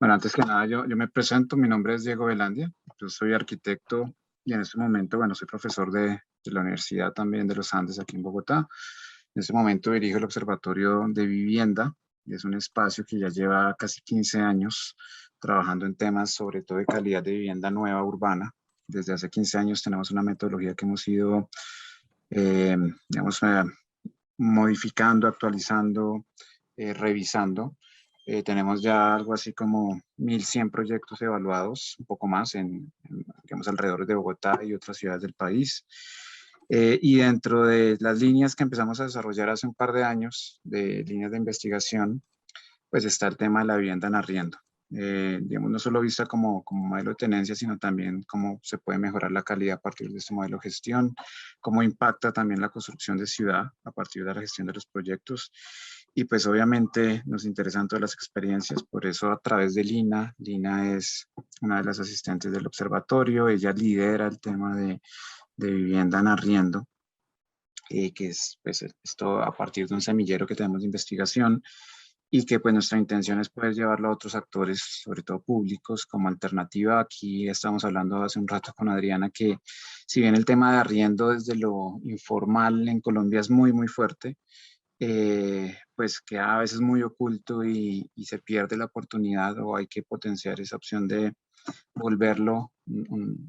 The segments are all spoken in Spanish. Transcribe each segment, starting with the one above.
Bueno, antes que nada, yo me presento, mi nombre es Diego Velandia, yo soy arquitecto y en este momento, bueno, soy profesor de la Universidad también de los Andes aquí en Bogotá. En este momento dirijo el Observatorio de Vivienda y es un espacio que ya lleva casi 15 años trabajando en temas sobre todo de calidad de vivienda nueva urbana. Desde hace 15 años tenemos una metodología que hemos ido, eh, digamos, modificando, actualizando, revisando. Tenemos ya algo así como 1.100 proyectos evaluados, un poco más, digamos, alrededor de Bogotá y otras ciudades del país. Y dentro de las líneas que empezamos a desarrollar hace un par de años, de líneas de investigación, pues está el tema de la vivienda en arriendo. Digamos, no solo vista como modelo de tenencia, sino también cómo se puede mejorar la calidad a partir de este modelo de gestión, cómo impacta también la construcción de ciudad a partir de la gestión de los proyectos. Y pues obviamente nos interesan todas las experiencias, por eso a través de Lina, Lina es una de las asistentes del observatorio, ella lidera el tema de vivienda en arriendo, que es pues, esto a partir de un semillero que tenemos de investigación y que pues nuestra intención es poder llevarlo a otros actores, sobre todo públicos, como alternativa. Aquí estamos hablando hace un rato con Adriana que si bien el tema de arriendo desde lo informal en Colombia es muy, muy fuerte, pues queda a veces muy oculto y se pierde la oportunidad o hay que potenciar esa opción de volverlo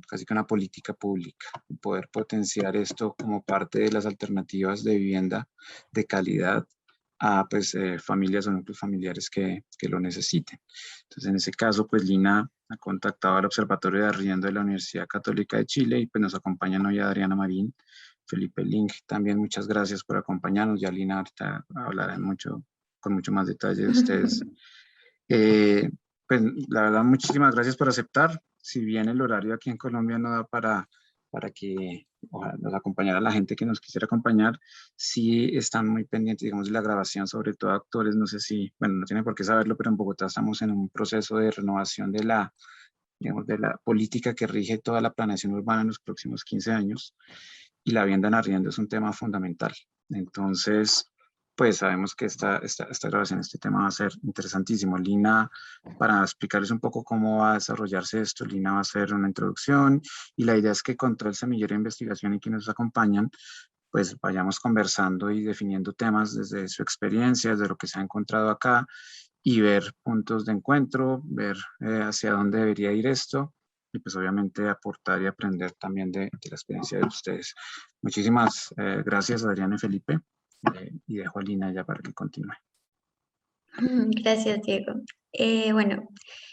casi que una política pública, poder potenciar esto como parte de las alternativas de vivienda de calidad a pues, familias o núcleos familiares que lo necesiten. Entonces, en ese caso, pues Lina ha contactado al Observatorio de Arriendo de la Universidad Católica de Chile y pues nos acompañan hoy Adriana Marín, Felipe Link, también muchas gracias por acompañarnos. Ya Lina ahorita hablará con mucho más detalle de ustedes. Eh, pues la verdad, muchísimas gracias por aceptar. Si bien el horario aquí en Colombia no da para que ojalá, nos acompañara la gente que nos quisiera acompañar, sí están muy pendientes, digamos, de la grabación, sobre todo actores. No sé si, bueno, no tiene por qué saberlo, pero en Bogotá estamos en un proceso de renovación de digamos, de la política que rige toda la planeación urbana en los próximos 15 años y la vivienda en arriendo es un tema fundamental. Entonces, pues sabemos que esta grabación, este tema va a ser interesantísimo. Lina, para explicarles un poco cómo va a desarrollarse esto, Lina va a hacer una introducción y la idea es que con todo el semillero de investigación y quienes nos acompañan, pues vayamos conversando y definiendo temas desde su experiencia, desde lo que se ha encontrado acá y ver puntos de encuentro, ver hacia dónde debería ir esto y pues obviamente aportar y aprender también de la experiencia de ustedes. Muchísimas gracias Adriana y Felipe y dejo a Lina ya para que continúe. Gracias, Diego. Bueno,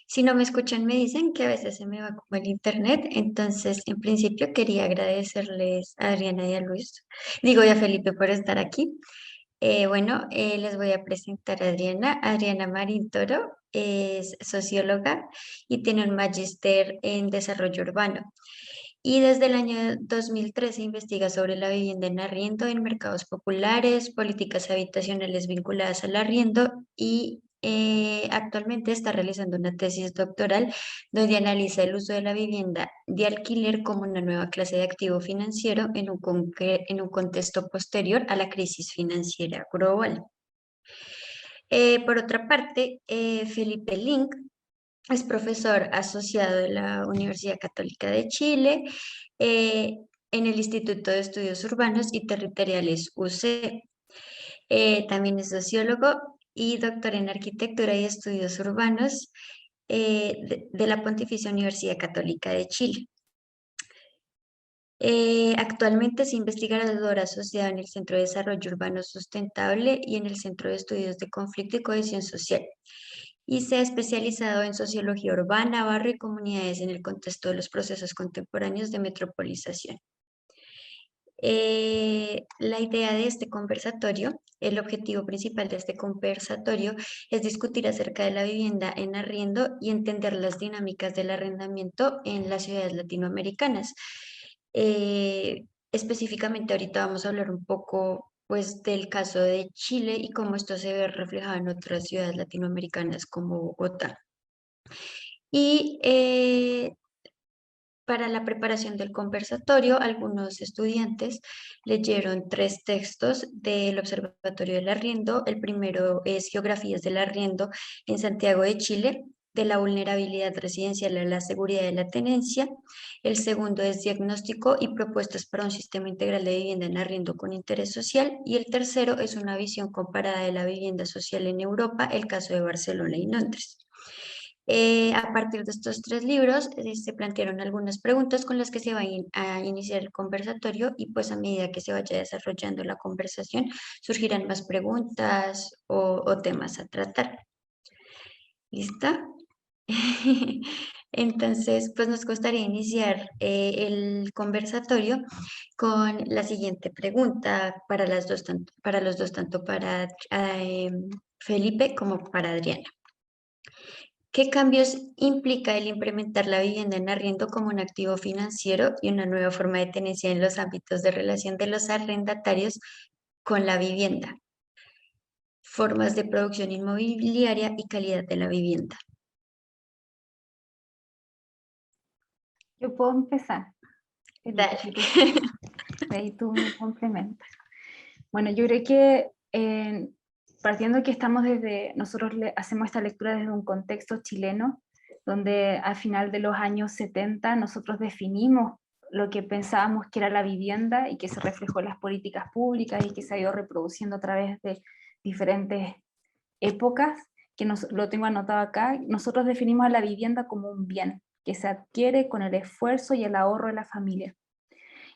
si no me escuchan, me dicen que a veces se me va como el internet. Entonces, en principio, quería agradecerles a Adriana y a Luis, digo, y a Felipe por estar aquí. Les voy a presentar a Adriana. Adriana Marín Toro es socióloga y tiene un magíster en desarrollo urbano. Y desde el año 2013 investiga sobre la vivienda en arriendo en mercados populares, políticas habitacionales vinculadas al arriendo y actualmente está realizando una tesis doctoral donde analiza el uso de la vivienda de alquiler como una nueva clase de activo financiero en un contexto posterior a la crisis financiera global. Por otra parte, Felipe Link es profesor asociado de la Universidad Católica de Chile eh, en el Instituto de Estudios Urbanos y Territoriales UC. También es sociólogo y doctor en Arquitectura y Estudios Urbanos de la Pontificia Universidad Católica de Chile. Actualmente es investigador asociado en el Centro de Desarrollo Urbano Sustentable y en el Centro de Estudios de Conflicto y Cohesión Social. Y se ha especializado en sociología urbana, barrio y comunidades en el contexto de los procesos contemporáneos de metropolización. La idea de este conversatorio, el objetivo principal de este conversatorio es discutir acerca de la vivienda en arriendo y entender las dinámicas del arrendamiento en las ciudades latinoamericanas. Específicamente ahorita vamos a hablar un poco pues del caso de Chile y cómo esto se ve reflejado en otras ciudades latinoamericanas como Bogotá. Y para la preparación del conversatorio, algunos estudiantes leyeron 3 textos del Observatorio del Arriendo. El primero es Geografías del Arriendo en Santiago de Chile, de la vulnerabilidad residencial a la seguridad de la tenencia. El segundo es diagnóstico y propuestas para un sistema integral de vivienda en arriendo con interés social. Y el tercero es una visión comparada de la vivienda social en Europa, el caso de Barcelona y Londres. A partir de estos tres libros se plantearon algunas preguntas con las que se va a iniciar el conversatorio, y pues a medida que se vaya desarrollando la conversación surgirán más preguntas o temas a tratar. ¿Lista? Entonces, pues nos gustaría iniciar el conversatorio con la siguiente pregunta para para los dos, tanto para Felipe como para Adriana. ¿Qué cambios implica el implementar la vivienda en arriendo como un activo financiero y una nueva forma de tenencia en los ámbitos de relación de los arrendatarios con la vivienda? Formas de producción inmobiliaria y calidad de la vivienda. Yo puedo empezar. Dale. De ahí tú me complementas. Bueno, yo creo que partiendo que nosotros hacemos esta lectura desde un contexto chileno, donde al final de los años 70 nosotros definimos lo que pensábamos que era la vivienda y que se reflejó en las políticas públicas y que se ha ido reproduciendo a través de diferentes épocas, lo tengo anotado acá. Nosotros definimos a la vivienda como un bien que se adquiere con el esfuerzo y el ahorro de la familia.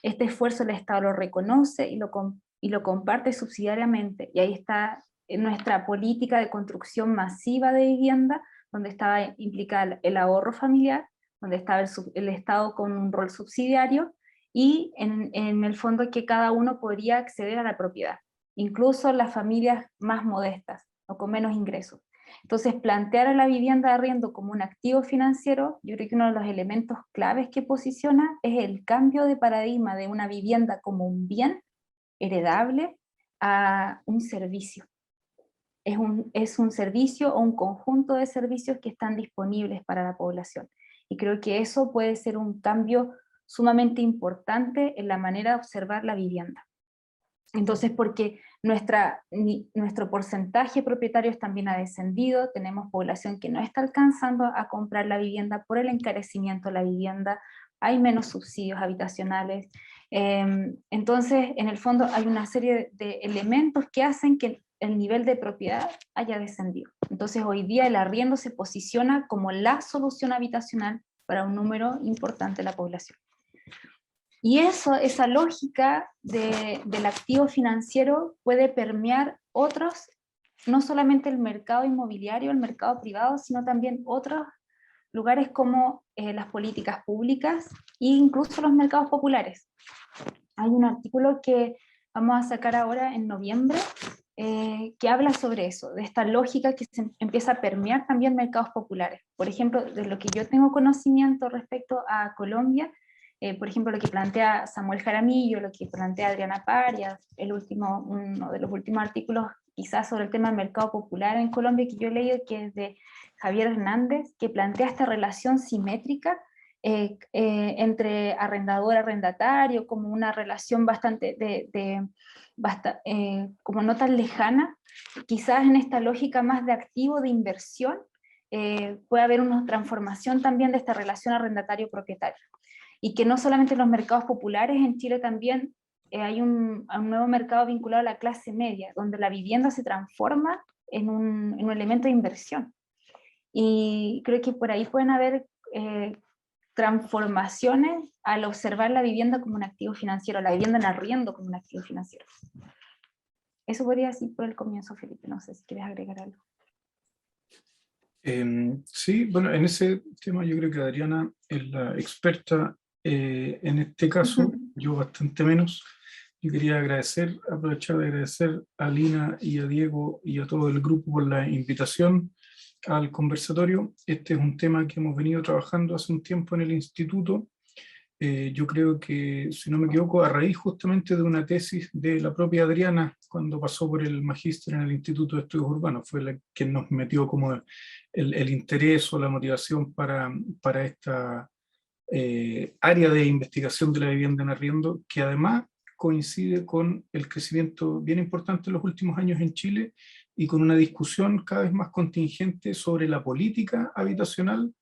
Este esfuerzo el Estado lo reconoce y lo comparte subsidiariamente, y ahí está nuestra política de construcción masiva de vivienda, donde estaba implicada el ahorro familiar, donde estaba el Estado con un rol subsidiario, y en el fondo que cada uno podría acceder a la propiedad, incluso las familias más modestas o con menos ingresos. Entonces, plantear a la vivienda de arriendo como un activo financiero, yo creo que uno de los elementos claves que posiciona es el cambio de paradigma de una vivienda como un bien heredable a un servicio. Es un servicio o un conjunto de servicios que están disponibles para la población. Y creo que eso puede ser un cambio sumamente importante en la manera de observar la vivienda. Entonces, porque nuestro porcentaje de propietarios también ha descendido, tenemos población que no está alcanzando a comprar la vivienda por el encarecimiento de la vivienda, hay menos subsidios habitacionales. Entonces, en el fondo hay una serie de elementos que hacen que el nivel de propiedad haya descendido. Entonces, hoy día el arriendo se posiciona como la solución habitacional para un número importante de la población. Y esa lógica del activo financiero puede permear otros, no solamente el mercado inmobiliario, el mercado privado, sino también otros lugares como las políticas públicas e incluso los mercados populares. Hay un artículo que vamos a sacar ahora en noviembre que habla sobre eso, de esta lógica que se empieza a permear también mercados populares. Por ejemplo, de lo que yo tengo conocimiento respecto a Colombia, por ejemplo, lo que plantea Samuel Jaramillo, lo que plantea Adriana Parias, uno de los últimos artículos quizás sobre el tema del mercado popular en Colombia que yo he leído, que es de Javier Hernández, que plantea esta relación simétrica entre arrendador-arrendatario, como una relación bastante como no tan lejana. Quizás en esta lógica más de activo, de inversión, puede haber una transformación también de esta relación arrendatario-propietario. Y que no solamente en los mercados populares, en Chile también hay un nuevo mercado vinculado a la clase media, donde la vivienda se transforma en un elemento de inversión. Y creo que por ahí pueden haber transformaciones al observar la vivienda como un activo financiero, la vivienda en arriendo como un activo financiero. Eso podría decir por el comienzo, Felipe, no sé si quieres agregar algo. Sí, bueno, en ese tema yo creo que Adriana es la experta. En este caso, yo bastante menos. Yo quería aprovechar de agradecer a Lina y a Diego y a todo el grupo por la invitación al conversatorio. Este es un tema que hemos venido trabajando hace un tiempo en el instituto. Yo creo que, si no me equivoco, a raíz justamente de una tesis de la propia Adriana, cuando pasó por el magíster en el Instituto de Estudios Urbanos, fue la que nos metió como el interés o la motivación para esta área de investigación de la vivienda en arriendo, que además coincide con el crecimiento bien importante en los últimos años en Chile y con una discusión cada vez más contingente sobre la política habitacional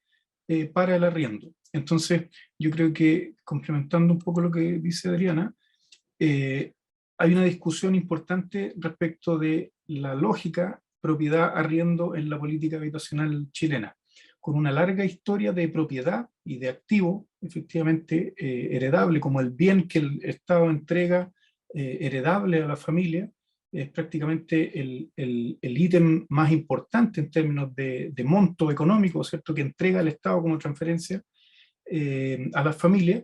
para el arriendo. Entonces, yo creo que, complementando un poco lo que dice Adriana, hay una discusión importante respecto de la lógica propiedad-arriendo en la política habitacional chilena, con una larga historia de propiedad y de activo, efectivamente heredable, como el bien que el Estado entrega heredable a la familia. Es prácticamente el ítem más importante en términos de monto económico, ¿cierto?, que entrega el Estado como transferencia a las familias,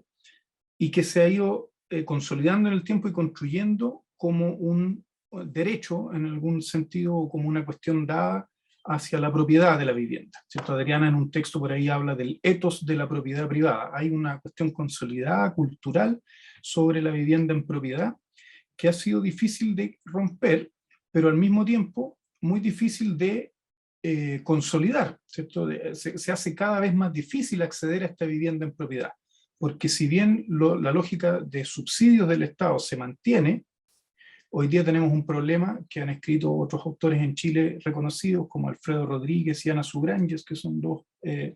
y que se ha ido consolidando en el tiempo y construyendo como un derecho, en algún sentido, o como una cuestión dada hacia la propiedad de la vivienda, ¿cierto? Adriana en un texto por ahí habla del ethos de la propiedad privada. Hay una cuestión consolidada, cultural, sobre la vivienda en propiedad, que ha sido difícil de romper, pero al mismo tiempo muy difícil de consolidar, ¿cierto? Se hace cada vez más difícil acceder a esta vivienda en propiedad, porque si bien la lógica de subsidios del Estado se mantiene, hoy día tenemos un problema que han escrito otros autores en Chile reconocidos, como Alfredo Rodríguez y Ana Sugranges, que son dos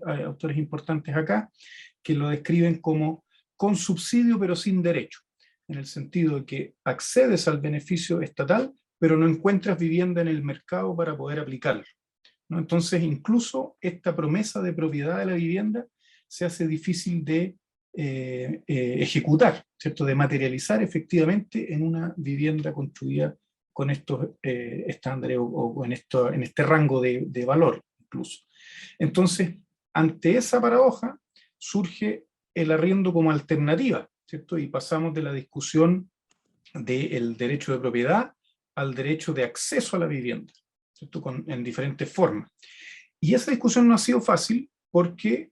autores importantes acá, que lo describen como con subsidio pero sin derecho, en el sentido de que accedes al beneficio estatal, pero no encuentras vivienda en el mercado para poder aplicarlo, ¿no? Entonces, incluso esta promesa de propiedad de la vivienda se hace difícil de ejecutar, ¿cierto?, de materializar efectivamente en una vivienda construida con estos estándares o en este rango de valor incluso. Entonces, ante esa paradoja surge el arriendo como alternativa, ¿cierto? Y pasamos de la discusión del derecho de propiedad al derecho de acceso a la vivienda, ¿cierto?, en diferentes formas. Y esa discusión no ha sido fácil porque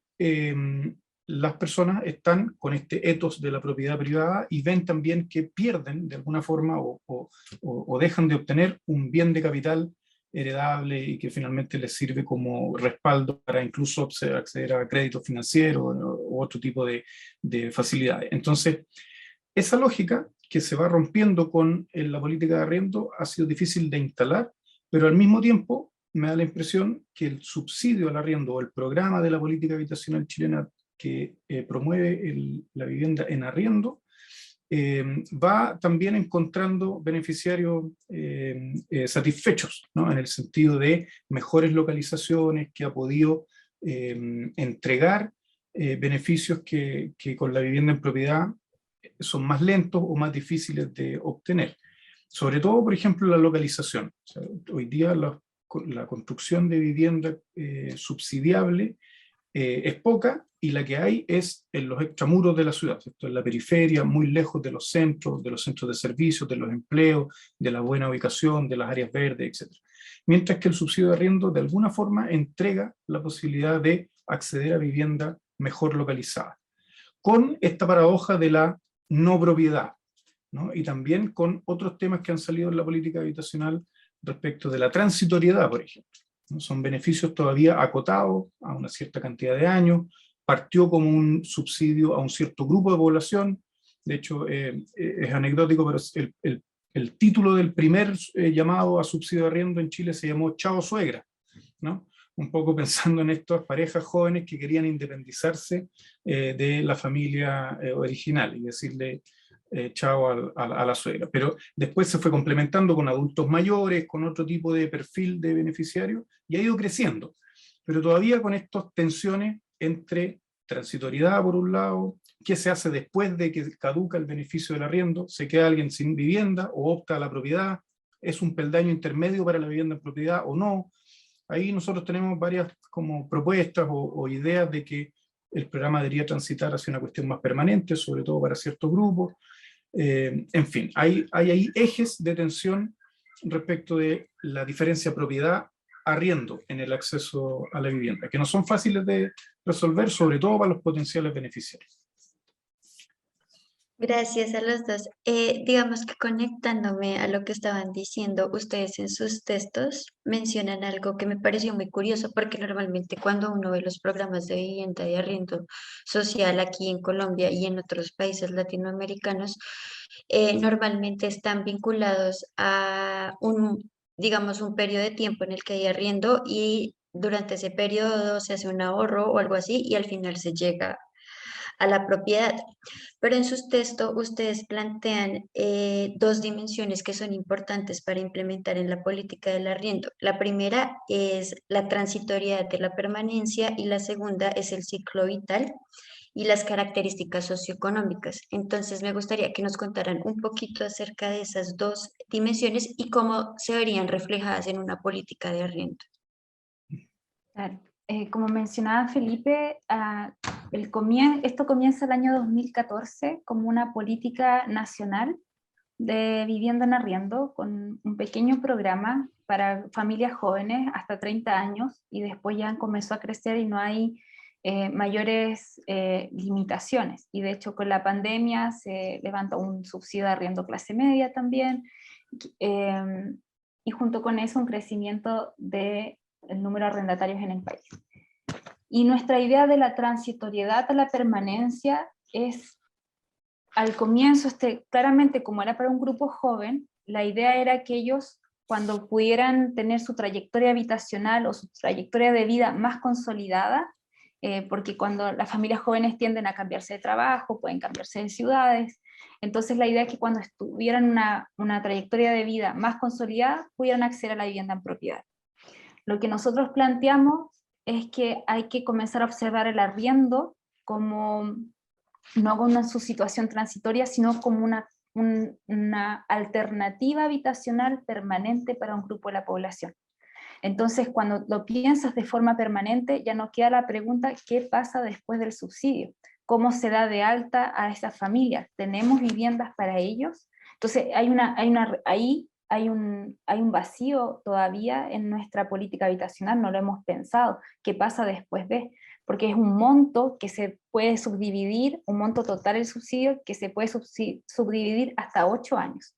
las personas están con este ethos de la propiedad privada y ven también que pierden de alguna forma o dejan de obtener un bien de capital heredable y que finalmente les sirve como respaldo para incluso acceder a créditos financieros o otro tipo de facilidades. Entonces, esa lógica que se va rompiendo con la política de arriendo ha sido difícil de instalar, pero al mismo tiempo me da la impresión que el subsidio al arriendo o el programa de la política habitacional chilena que promueve la vivienda en arriendo, va también encontrando beneficiarios satisfechos, ¿no?, en el sentido de mejores localizaciones, que ha podido entregar beneficios que con la vivienda en propiedad son más lentos o más difíciles de obtener. Sobre todo, por ejemplo, la localización. O sea, hoy día la construcción de vivienda subsidiable es poca, y la que hay es en los extramuros de la ciudad, ¿cierto?, en la periferia, muy lejos de los centros de servicios, de los empleos, de la buena ubicación, de las áreas verdes, etc. Mientras que el subsidio de arriendo de alguna forma entrega la posibilidad de acceder a vivienda mejor localizada, con esta paradoja de la no propiedad, ¿no? Y también con otros temas que han salido en la política habitacional respecto de la transitoriedad, por ejemplo, ¿no? Son beneficios todavía acotados a una cierta cantidad de años, partió como un subsidio a un cierto grupo de población. De hecho, es anecdótico, pero el título del primer llamado a subsidio de arriendo en Chile se llamó Chao Suegra, ¿no? Un poco pensando en estas parejas jóvenes que querían independizarse de la familia original y decirle chao a la suegra. Pero después se fue complementando con adultos mayores, con otro tipo de perfil de beneficiario, y ha ido creciendo, pero todavía con estas tensiones entre transitoriedad por un lado, qué se hace después de que caduca el beneficio del arriendo, se queda alguien sin vivienda o opta a la propiedad, es un peldaño intermedio para la vivienda en propiedad o no. Ahí nosotros tenemos varias como propuestas o ideas de que el programa debería transitar hacia una cuestión más permanente, sobre todo para ciertos grupos. En fin, hay ahí ejes de tensión respecto de la diferencia propiedad-arriendo en el acceso a la vivienda, que no son fáciles de resolver, sobre todo para los potenciales beneficiarios. Gracias a los dos. Digamos que conectándome a lo que estaban diciendo, ustedes en sus textos mencionan algo que me pareció muy curioso, porque normalmente cuando uno ve los programas de vivienda de arriendo social aquí en Colombia y en otros países latinoamericanos, normalmente están vinculados a digamos, un periodo de tiempo en el que hay arriendo y durante ese periodo se hace un ahorro o algo así y al final se llega a la propiedad. Pero en sus textos ustedes plantean dos dimensiones que son importantes para implementar en la política del arriendo. La primera es la transitoriedad de la permanencia y la segunda es el ciclo vital y las características socioeconómicas. Entonces, me gustaría que nos contaran un poquito acerca de esas dos dimensiones y cómo se verían reflejadas en una política de arriendo. Claro. Como mencionaba Felipe, esto comienza el año 2014 como una política nacional de vivienda en arriendo, con un pequeño programa para familias jóvenes hasta 30 años, y después ya comenzó a crecer y no hay mayores limitaciones. Y de hecho con la pandemia se levantó un subsidio de arriendo clase media también, y junto con eso un crecimiento del número de arrendatarios en el país. Y nuestra idea de la transitoriedad a la permanencia es, al comienzo, claramente como era para un grupo joven, la idea era que ellos, cuando pudieran tener su trayectoria habitacional o su trayectoria de vida más consolidada, porque cuando las familias jóvenes tienden a cambiarse de trabajo, pueden cambiarse de ciudades, entonces la idea es que cuando tuvieran una trayectoria de vida más consolidada, pudieran acceder a la vivienda en propiedad. Lo que nosotros planteamos es que hay que comenzar a observar el arriendo como no como su situación transitoria, sino como una alternativa habitacional permanente para un grupo de la población. Entonces, cuando lo piensas de forma permanente, ya nos queda la pregunta, ¿qué pasa después del subsidio? ¿Cómo se da de alta a esas familias? ¿Tenemos viviendas para ellos? Entonces, ahí hay un vacío todavía en nuestra política habitacional, no lo hemos pensado. ¿Qué pasa después de? Porque es un monto que se puede subdividir, un monto total del subsidio que se puede subdividir hasta 8 años.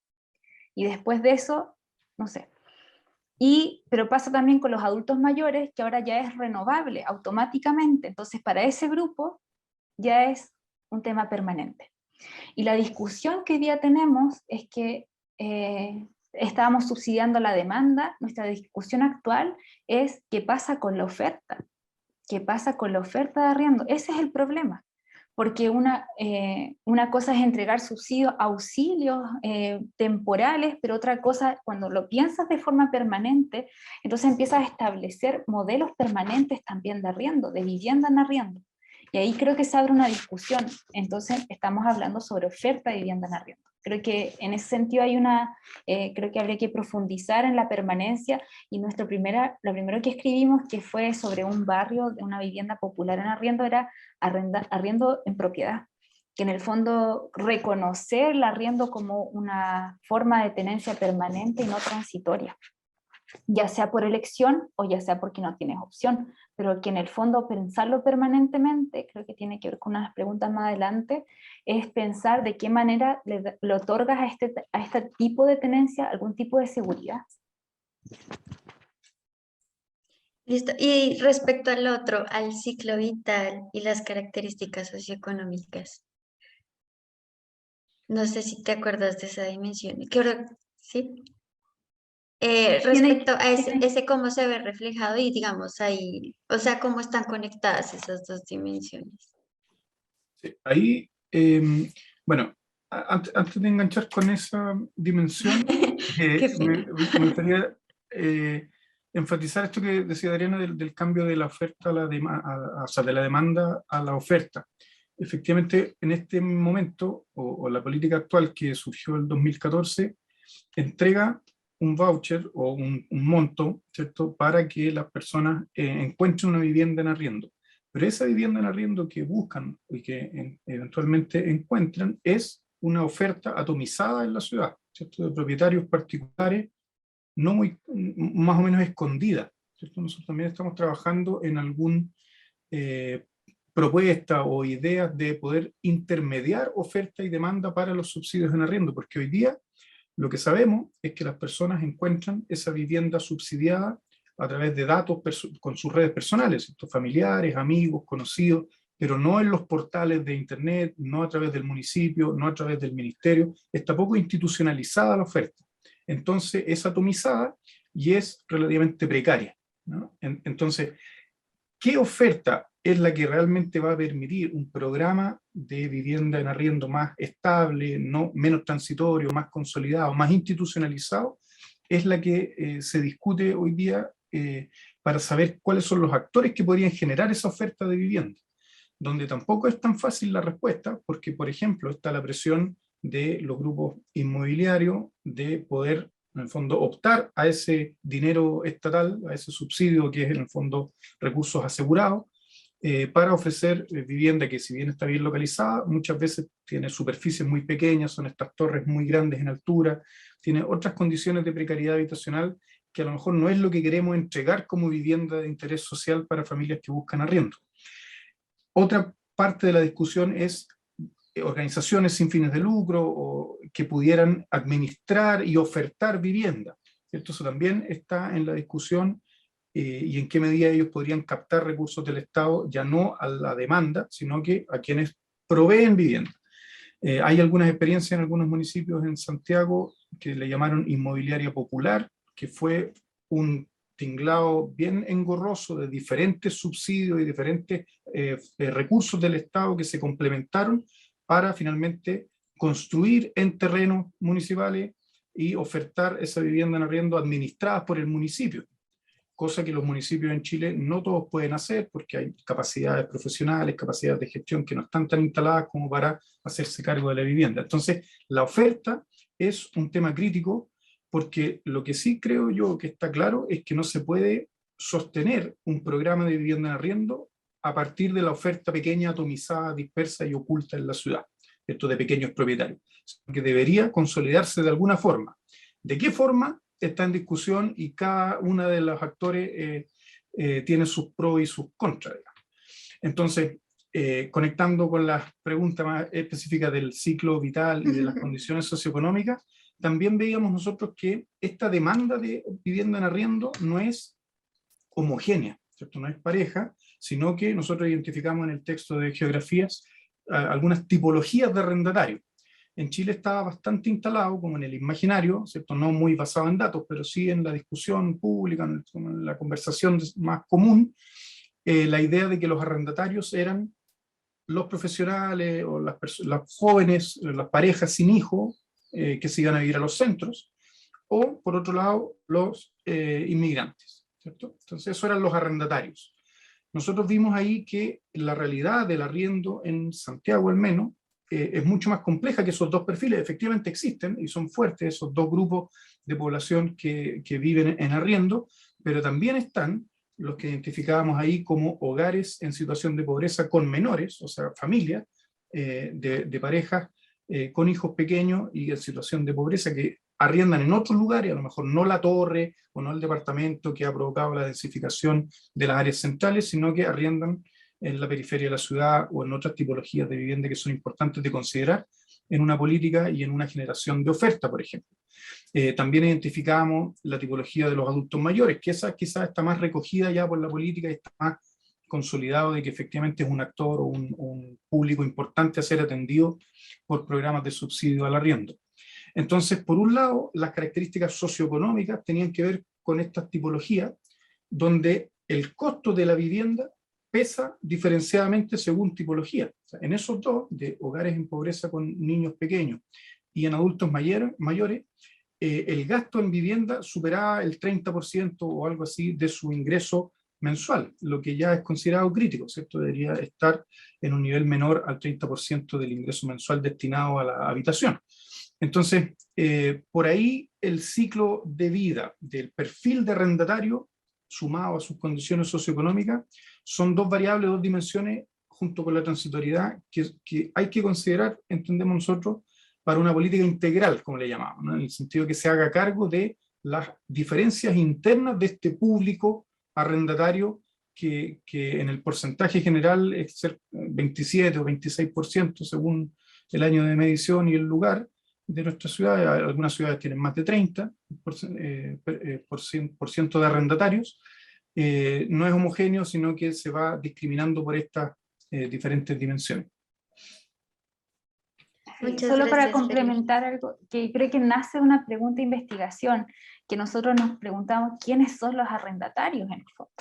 Y después de eso, no sé. Pero pasa también con los adultos mayores, que ahora ya es renovable automáticamente. Entonces, para ese grupo ya es un tema permanente. Y la discusión que hoy día tenemos es que estábamos subsidiando la demanda. Nuestra discusión actual es qué pasa con la oferta. ¿Qué pasa con la oferta de arriendo? Ese es el problema, porque una cosa es entregar subsidios, auxilios temporales, pero otra cosa, cuando lo piensas de forma permanente, entonces empiezas a establecer modelos permanentes también de arriendo, de vivienda en arriendo. Y ahí creo que se abre una discusión. Entonces estamos hablando sobre oferta de vivienda en arriendo. Creo que en ese sentido creo que habría que profundizar en la permanencia, y lo primero que escribimos, que fue sobre un barrio de una vivienda popular en arriendo, era arriendo en propiedad, que en el fondo reconocer el arriendo como una forma de tenencia permanente y no transitoria, ya sea por elección o ya sea porque no tienes opción, pero que en el fondo pensarlo permanentemente, creo que tiene que ver con unas preguntas más adelante, es pensar de qué manera le otorgas a este tipo de tenencia algún tipo de seguridad. Listo. Y respecto al otro, al ciclo vital y las características socioeconómicas, no sé si te acuerdas de esa dimensión. ¿Sí? Respecto a ese cómo se ve reflejado y digamos ahí, o sea, cómo están conectadas esas dos dimensiones. Sí, ahí, bueno, antes de enganchar con esa dimensión, Qué pena. me gustaría enfatizar esto que decía Adriana del cambio de la oferta a la o sea, de la demanda a la oferta. Efectivamente, en este momento, o la política actual que surgió en 2014, entrega un voucher o un monto, ¿cierto?, para que las personas encuentren una vivienda en arriendo. Pero esa vivienda en arriendo que buscan y que eventualmente encuentran es una oferta atomizada en la ciudad, ¿cierto?, de propietarios particulares, no muy, más o menos escondida, ¿cierto? Nosotros también estamos trabajando en algún propuesta o ideas de poder intermediar oferta y demanda para los subsidios en arriendo, porque hoy día lo que sabemos es que las personas encuentran esa vivienda subsidiada a través de datos con sus redes personales, familiares, amigos, conocidos, pero no en los portales de internet, no a través del municipio, no a través del ministerio. Está poco institucionalizada la oferta. Entonces es atomizada, y es relativamente precaria, ¿no? Entonces, ¿qué oferta es la que realmente va a permitir un programa de vivienda en arriendo más estable, no, menos transitorio, más consolidado, más institucionalizado? Es la que se discute hoy día para saber cuáles son los actores que podrían generar esa oferta de vivienda, donde tampoco es tan fácil la respuesta, porque, por ejemplo, está la presión de los grupos inmobiliarios de poder, en el fondo, optar a ese dinero estatal, a ese subsidio que es, en el fondo, recursos asegurados, para ofrecer vivienda que, si bien está bien localizada, muchas veces tiene superficies muy pequeñas, son estas torres muy grandes en altura, tiene otras condiciones de precariedad habitacional que a lo mejor no es lo que queremos entregar como vivienda de interés social para familias que buscan arriendo. Otra parte de la discusión es organizaciones sin fines de lucro o que pudieran administrar y ofertar vivienda. ¿Cierto? Eso también está en la discusión, y en qué medida ellos podrían captar recursos del Estado, ya no a la demanda, sino que a quienes proveen vivienda. Hay algunas experiencias en algunos municipios en Santiago que le llamaron inmobiliaria popular, que fue un tinglado bien engorroso de diferentes subsidios y diferentes recursos del Estado que se complementaron para finalmente construir en terrenos municipales y ofertar esa vivienda en arriendo administradas por el municipio, cosa que los municipios en Chile no todos pueden hacer porque hay capacidades profesionales, capacidades de gestión que no están tan instaladas como para hacerse cargo de la vivienda. Entonces, la oferta es un tema crítico, porque lo que sí creo yo que está claro es que no se puede sostener un programa de vivienda en arriendo a partir de la oferta pequeña, atomizada, dispersa y oculta en la ciudad, esto de pequeños propietarios, que debería consolidarse de alguna forma. ¿De qué forma? Está en discusión y cada uno de los actores tiene sus pros y sus contras. Entonces, conectando con las preguntas más específicas del ciclo vital y de las condiciones socioeconómicas, también veíamos nosotros que esta demanda de vivienda en arriendo no es homogénea, ¿cierto? No es pareja, sino que nosotros identificamos en el texto de geografías algunas tipologías de arrendatarios. En Chile estaba bastante instalado, como en el imaginario, ¿cierto? No muy basado en datos, pero sí en la discusión pública, en la conversación más común, la idea de que los arrendatarios eran los profesionales o las jóvenes, las parejas sin hijos que se iban a vivir a los centros, o por otro lado los inmigrantes, ¿cierto? Entonces esos eran los arrendatarios. Nosotros vimos ahí que la realidad del arriendo en Santiago al menos es mucho más compleja que esos dos perfiles. Efectivamente existen y son fuertes esos dos grupos de población que viven en arriendo, pero también están los que identificábamos ahí como hogares en situación de pobreza con menores, o sea, familias de parejas con hijos pequeños y en situación de pobreza que arriendan en otros lugares, a lo mejor no la torre o no el departamento que ha provocado la densificación de las áreas centrales, sino que arriendan en la periferia de la ciudad o en otras tipologías de vivienda que son importantes de considerar en una política y en una generación de oferta, por ejemplo. También identificamos la tipología de los adultos mayores, que esa quizás está más recogida ya por la política y está más consolidado de que efectivamente es un actor o un público importante a ser atendido por programas de subsidio al arriendo. Entonces, por un lado, las características socioeconómicas tenían que ver con estas tipologías, donde el costo de la vivienda pesa diferenciadamente según tipología. O sea, en esos dos, de hogares en pobreza con niños pequeños y en adultos mayores, el gasto en vivienda superaba el 30% o algo así de su ingreso mensual, lo que ya es considerado crítico, ¿cierto? Debería estar en un nivel menor al 30% del ingreso mensual destinado a la habitación. Entonces, por ahí el ciclo de vida del perfil de arrendatario sumado a sus condiciones socioeconómicas son dos variables, dos dimensiones junto con la transitoriedad que hay que considerar, entendemos nosotros, para una política integral, como le llamamos, ¿no? En el sentido que se haga cargo de las diferencias internas de este público arrendatario que en el porcentaje general es ser 27 o 26% según el año de medición y el lugar de nuestra ciudad. Algunas ciudades tienen más de 30% de arrendatarios. No es homogéneo, sino que se va discriminando por estas diferentes dimensiones. Solo para complementar algo, que creo que nace una pregunta de investigación, que nosotros nos preguntamos quiénes son los arrendatarios en el fondo,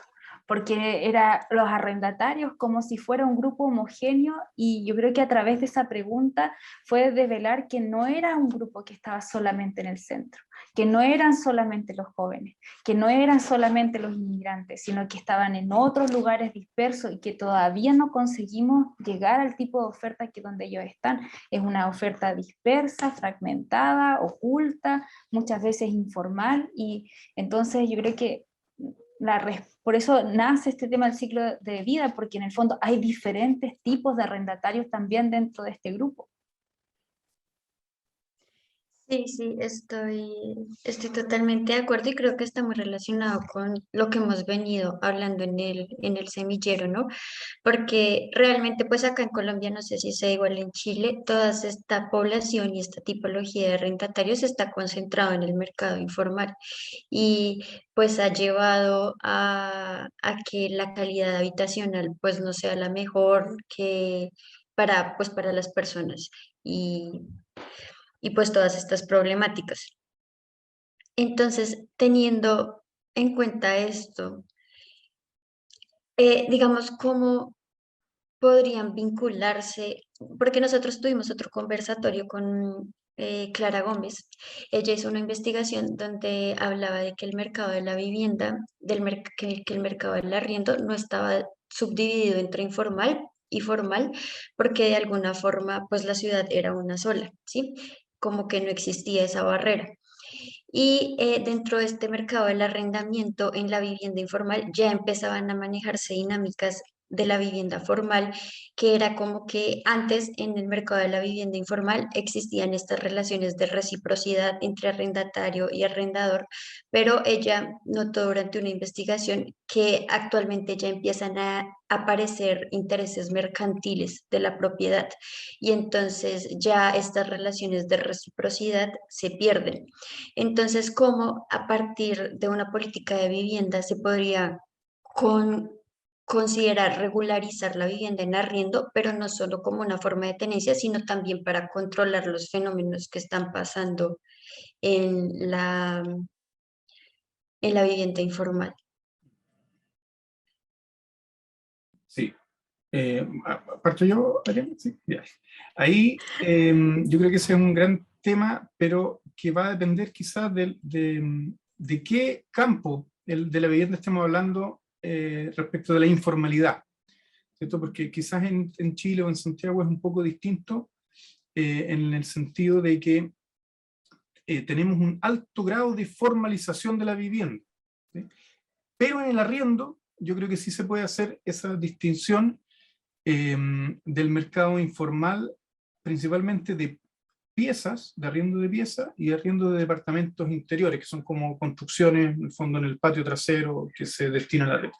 porque eran los arrendatarios como si fuera un grupo homogéneo, y yo creo que a través de esa pregunta fue develar que no era un grupo que estaba solamente en el centro, que no eran solamente los jóvenes, que no eran solamente los inmigrantes, sino que estaban en otros lugares dispersos y que todavía no conseguimos llegar al tipo de oferta que donde ellos están. Es una oferta dispersa, fragmentada, oculta, muchas veces informal, y entonces yo creo que por eso nace este tema del ciclo de vida, porque en el fondo hay diferentes tipos de arrendatarios también dentro de este grupo. Sí, sí, estoy totalmente de acuerdo y creo que está muy relacionado con lo que hemos venido hablando en el semillero, ¿no? Porque realmente pues acá en Colombia, no sé si sea igual en Chile, toda esta población y esta tipología de arrendatarios está concentrado en el mercado informal y pues ha llevado a que la calidad habitacional pues no sea la mejor que para las personas y, y pues todas estas problemáticas. Entonces, teniendo en cuenta esto, digamos, ¿cómo podrían vincularse? Porque nosotros tuvimos otro conversatorio con Clara Gómez. Ella hizo una investigación donde hablaba de que el mercado de la vivienda, que el mercado del arriendo no estaba subdividido entre informal y formal, porque de alguna forma, pues la ciudad era una sola, ¿sí? Como que no existía esa barrera. Y dentro de este mercado del arrendamiento en la vivienda informal ya empezaban a manejarse dinámicas de la vivienda formal, que era como que antes en el mercado de la vivienda informal existían estas relaciones de reciprocidad entre arrendatario y arrendador, pero ella notó durante una investigación que actualmente ya empiezan a aparecer intereses mercantiles de la propiedad y entonces ya estas relaciones de reciprocidad se pierden. Entonces, ¿cómo a partir de una política de vivienda se podría considerar regularizar la vivienda en arriendo, pero no solo como una forma de tenencia, sino también para controlar los fenómenos que están pasando en en la vivienda informal? Sí. ¿Parto yo, Ariel? Sí, ya. Ahí yo creo que ese es un gran tema, pero que va a depender quizás de qué campo de la vivienda estemos hablando respecto de la informalidad, ¿cierto? Porque quizás en Chile o en Santiago es un poco distinto en el sentido de que tenemos un alto grado de formalización de la vivienda, ¿sí? Pero en el arriendo yo creo que sí se puede hacer esa distinción del mercado informal, principalmente de piezas, de arriendo de piezas y arriendo de departamentos interiores, que son como construcciones, en el fondo en el patio trasero, que se destinan a la red.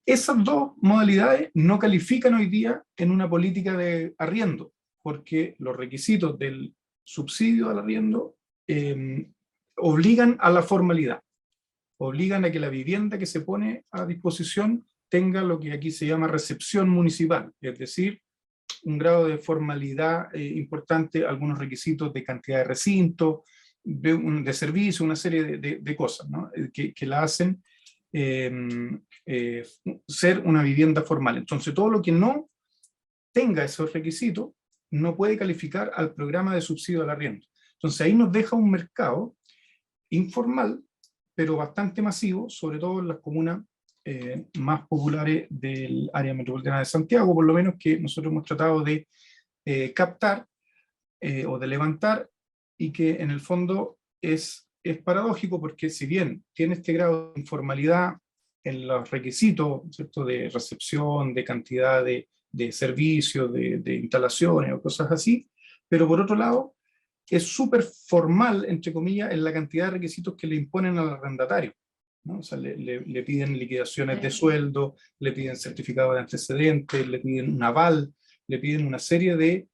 Esas dos modalidades no califican hoy día en una política de arriendo, porque los requisitos del subsidio al arriendo obligan a la formalidad, obligan a que la vivienda que se pone a disposición tenga lo que aquí se llama recepción municipal, es decir, un grado de formalidad importante, algunos requisitos de cantidad de recinto, de servicio, una serie de cosas, ¿no? que la hacen ser una vivienda formal. Entonces todo lo que no tenga esos requisitos no puede calificar al programa de subsidio al arriendo. Entonces ahí nos deja un mercado informal, pero bastante masivo, sobre todo en las comunas más populares del área metropolitana de Santiago, por lo menos, que nosotros hemos tratado de captar o de levantar, y que en el fondo es paradójico, porque si bien tiene este grado de informalidad en los requisitos, ¿cierto?, de recepción, de cantidad de servicios, de instalaciones o cosas así, pero por otro lado es súper formal, entre comillas, en la cantidad de requisitos que le imponen al arrendatario, ¿no? O sea, le piden liquidaciones de sueldo, le piden certificado de antecedentes, le piden un aval, le piden una serie de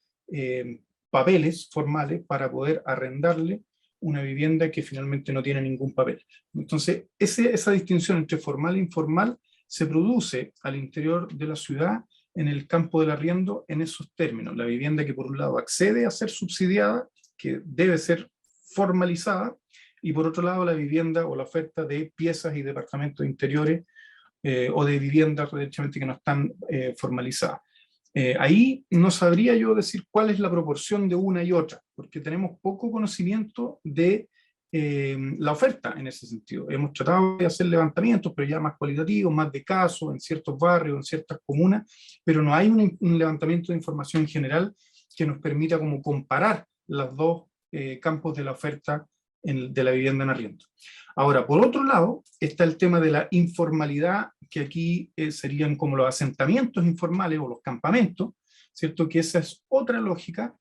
papeles formales para poder arrendarle una vivienda que finalmente no tiene ningún papel. Entonces, esa distinción entre formal e informal se produce al interior de la ciudad en el campo del arriendo en esos términos. La vivienda que por un lado accede a ser subsidiada, que debe ser formalizada, y por otro lado la vivienda o la oferta de piezas y departamentos interiores o de viviendas derechamente que no están formalizadas. Ahí no sabría yo decir cuál es la proporción de una y otra, porque tenemos poco conocimiento de la oferta en ese sentido. Hemos tratado de hacer levantamientos, pero ya más cualitativos, más de casos, en ciertos barrios, en ciertas comunas, pero no hay un levantamiento de información en general que nos permita como comparar los dos campos de la oferta de la vivienda en arriendo. Ahora, por otro lado, está el tema de la informalidad, que aquí serían como los asentamientos informales o los campamentos, ¿cierto? Que esa es otra lógica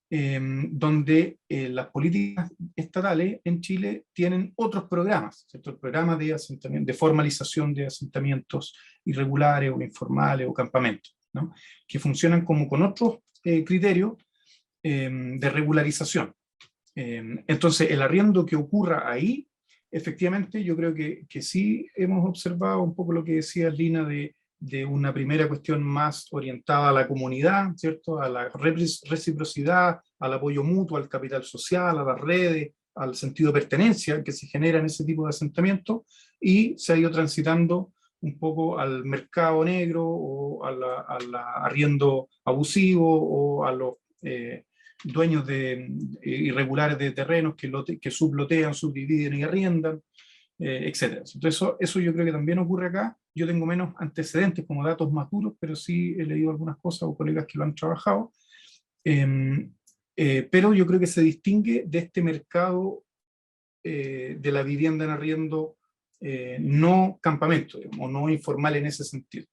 donde las políticas estatales en Chile tienen otros programas, ¿cierto? El programa de asentamiento, de formalización de asentamientos irregulares o informales o campamentos, ¿no? Que funcionan como con otros criterios de regularización. Entonces, el arriendo que ocurra ahí, efectivamente, yo creo que sí hemos observado un poco lo que decía Lina de una primera cuestión más orientada a la comunidad, ¿cierto? A la reciprocidad, al apoyo mutuo, al capital social, a las redes, al sentido de pertenencia que se genera en ese tipo de asentamiento, y se ha ido transitando un poco al mercado negro o al arriendo abusivo o a los dueños irregulares de terrenos que sublotean, subdividen y arriendan, etc. Entonces eso yo creo que también ocurre acá. Yo tengo menos antecedentes como datos más duros, pero sí he leído algunas cosas o colegas que lo han trabajado. Pero yo creo que se distingue de este mercado de la vivienda en arriendo no campamento, digamos, o no informal en ese sentido.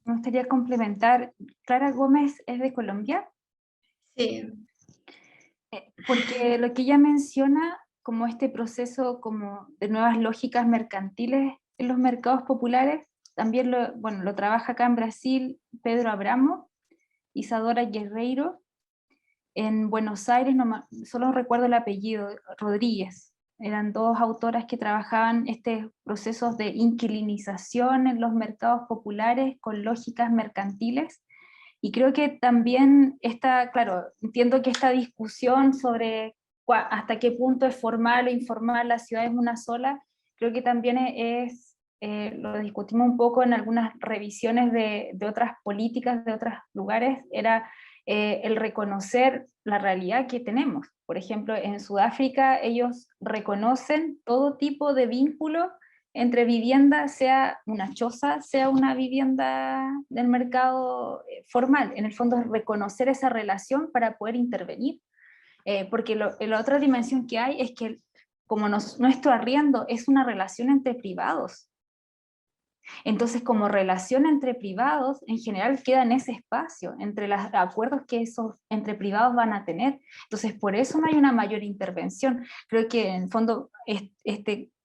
Me gustaría complementar. Clara Gómez es de Colombia. Sí. Porque lo que ella menciona como este proceso como de nuevas lógicas mercantiles en los mercados populares, también lo trabaja acá en Brasil Pedro Abramo, Isadora Guerreiro. En Buenos Aires, solo recuerdo el apellido, Rodríguez. Eran dos autoras que trabajaban estos procesos de inquilinización en los mercados populares con lógicas mercantiles. Y creo que también claro, entiendo que esta discusión sobre hasta qué punto es formal o informal, la ciudad es una sola, creo que también lo discutimos un poco en algunas revisiones de otras políticas de otros lugares, era el reconocer la realidad que tenemos. Por ejemplo, en Sudáfrica ellos reconocen todo tipo de vínculo entre vivienda, sea una choza, sea una vivienda del mercado formal. En el fondo es reconocer esa relación para poder intervenir. Porque la otra dimensión que hay es que como nuestro arriendo es una relación entre privados. Entonces, como relación entre privados, en general queda en ese espacio, entre los acuerdos que esos entre privados van a tener. Entonces, por eso no hay una mayor intervención. Creo que en el fondo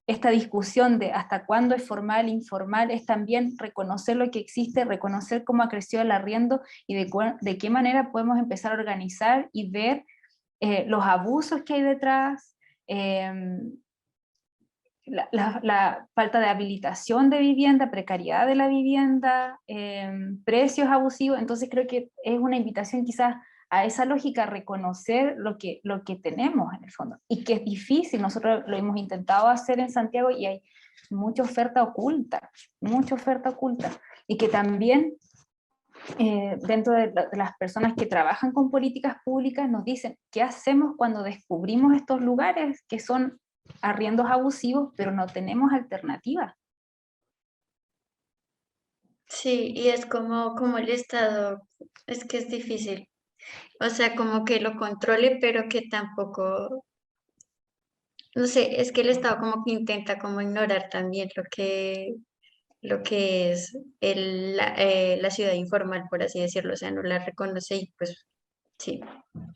esta discusión de hasta cuándo es formal, informal, es también reconocer lo que existe, reconocer cómo ha crecido el arriendo y de qué manera podemos empezar a organizar y ver los abusos que hay detrás, la falta de habilitación de vivienda, precariedad de la vivienda, precios abusivos. Entonces creo que es una invitación quizás a esa lógica, reconocer lo que tenemos en el fondo, y que es difícil. Nosotros lo hemos intentado hacer en Santiago y hay mucha oferta oculta, y que también dentro de las personas que trabajan con políticas públicas nos dicen, ¿qué hacemos cuando descubrimos estos lugares que son arriendos abusivos, pero no tenemos alternativa? Sí, y es como el Estado, es que es difícil. O sea, como que lo controle, pero que tampoco, no sé, es que el Estado como que intenta como ignorar también lo que es la ciudad informal, por así decirlo, o sea, no la reconoce y pues sí.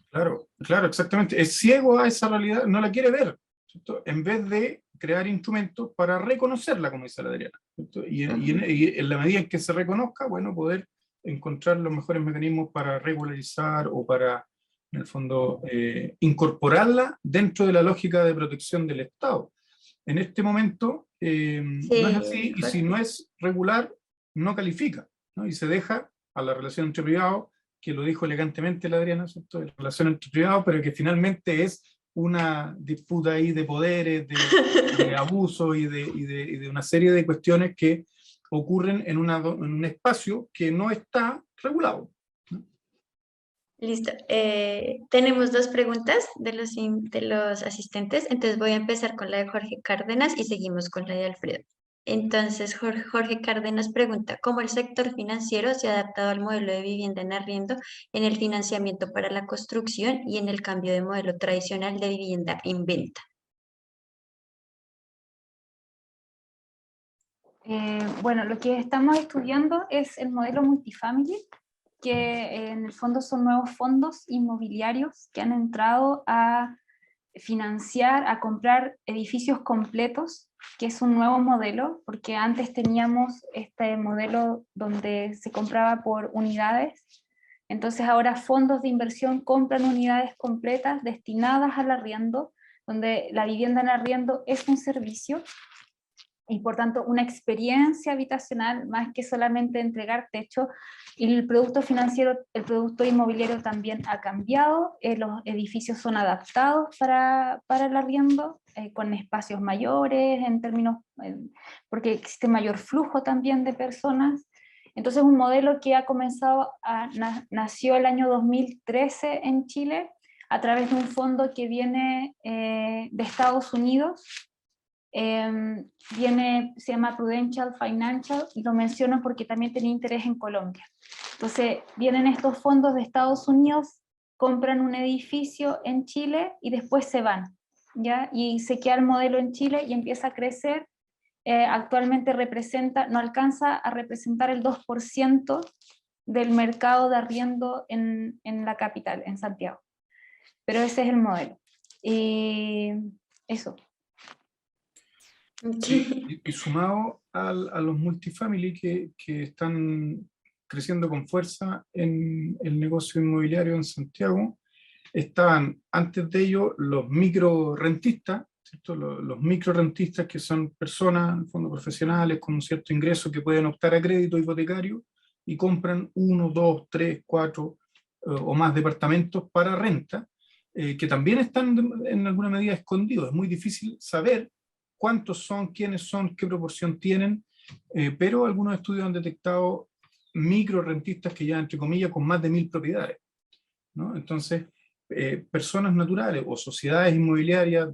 Claro, claro, exactamente. Es ciego a esa realidad, no la quiere ver, ¿cierto? En vez de crear instrumentos para reconocerla, como dice la Adriana, ¿cierto? Y en la medida en que se reconozca, bueno, poder encontrar los mejores mecanismos para regularizar o para, en el fondo, incorporarla dentro de la lógica de protección del Estado. En este momento no es así, y si no es regular, no califica, ¿no? Y se deja a la relación entre privados, que lo dijo elegantemente la Adriana, ¿cierto? La relación entre privados, pero que finalmente es una disputa ahí de poderes, de abuso y de una serie de cuestiones que ocurren en un espacio que no está regulado. Listo. Tenemos dos preguntas de los asistentes, entonces voy a empezar con la de Jorge Cárdenas y seguimos con la de Alfredo. Entonces, Jorge Cárdenas pregunta, ¿cómo el sector financiero se ha adaptado al modelo de vivienda en arriendo en el financiamiento para la construcción y en el cambio de modelo tradicional de vivienda en venta? Bueno, lo que estamos estudiando es el modelo multifamily, que en el fondo son nuevos fondos inmobiliarios que han entrado a financiar, a comprar edificios completos, que es un nuevo modelo, porque antes teníamos este modelo donde se compraba por unidades, entonces ahora fondos de inversión compran unidades completas destinadas al arriendo, donde la vivienda en arriendo es un servicio, y por tanto una experiencia habitacional más que solamente entregar techo, y el producto financiero, el producto inmobiliario también ha cambiado, los edificios son adaptados para el arriendo, con espacios mayores en términos, porque existe mayor flujo también de personas. Entonces un modelo que ha comenzado, nació el año 2013 en Chile, a través de un fondo que viene de Estados Unidos, se llama Prudential Financial, y lo menciono porque también tenía interés en Colombia. Entonces vienen estos fondos de Estados Unidos, compran un edificio en Chile y después se van, ¿ya? Y se queda el modelo en Chile y empieza a crecer. Actualmente no alcanza a representar el 2% del mercado de arriendo en la capital, en Santiago. Pero ese es el modelo. Y eso. Y sumado a los multifamily que están creciendo con fuerza en el negocio inmobiliario en Santiago, estaban antes de ello los microrentistas, ¿cierto? Los microrentistas, que son personas, en fondo, profesionales con un cierto ingreso, que pueden optar a crédito hipotecario y compran 1, 2, 3, 4 o más departamentos para renta, que también están en alguna medida escondidos. Es muy difícil saber cuántos son, quiénes son, qué proporción tienen, pero algunos estudios han detectado microrentistas que ya, entre comillas, con más de 1000 propiedades, ¿no? Entonces, personas naturales o sociedades inmobiliarias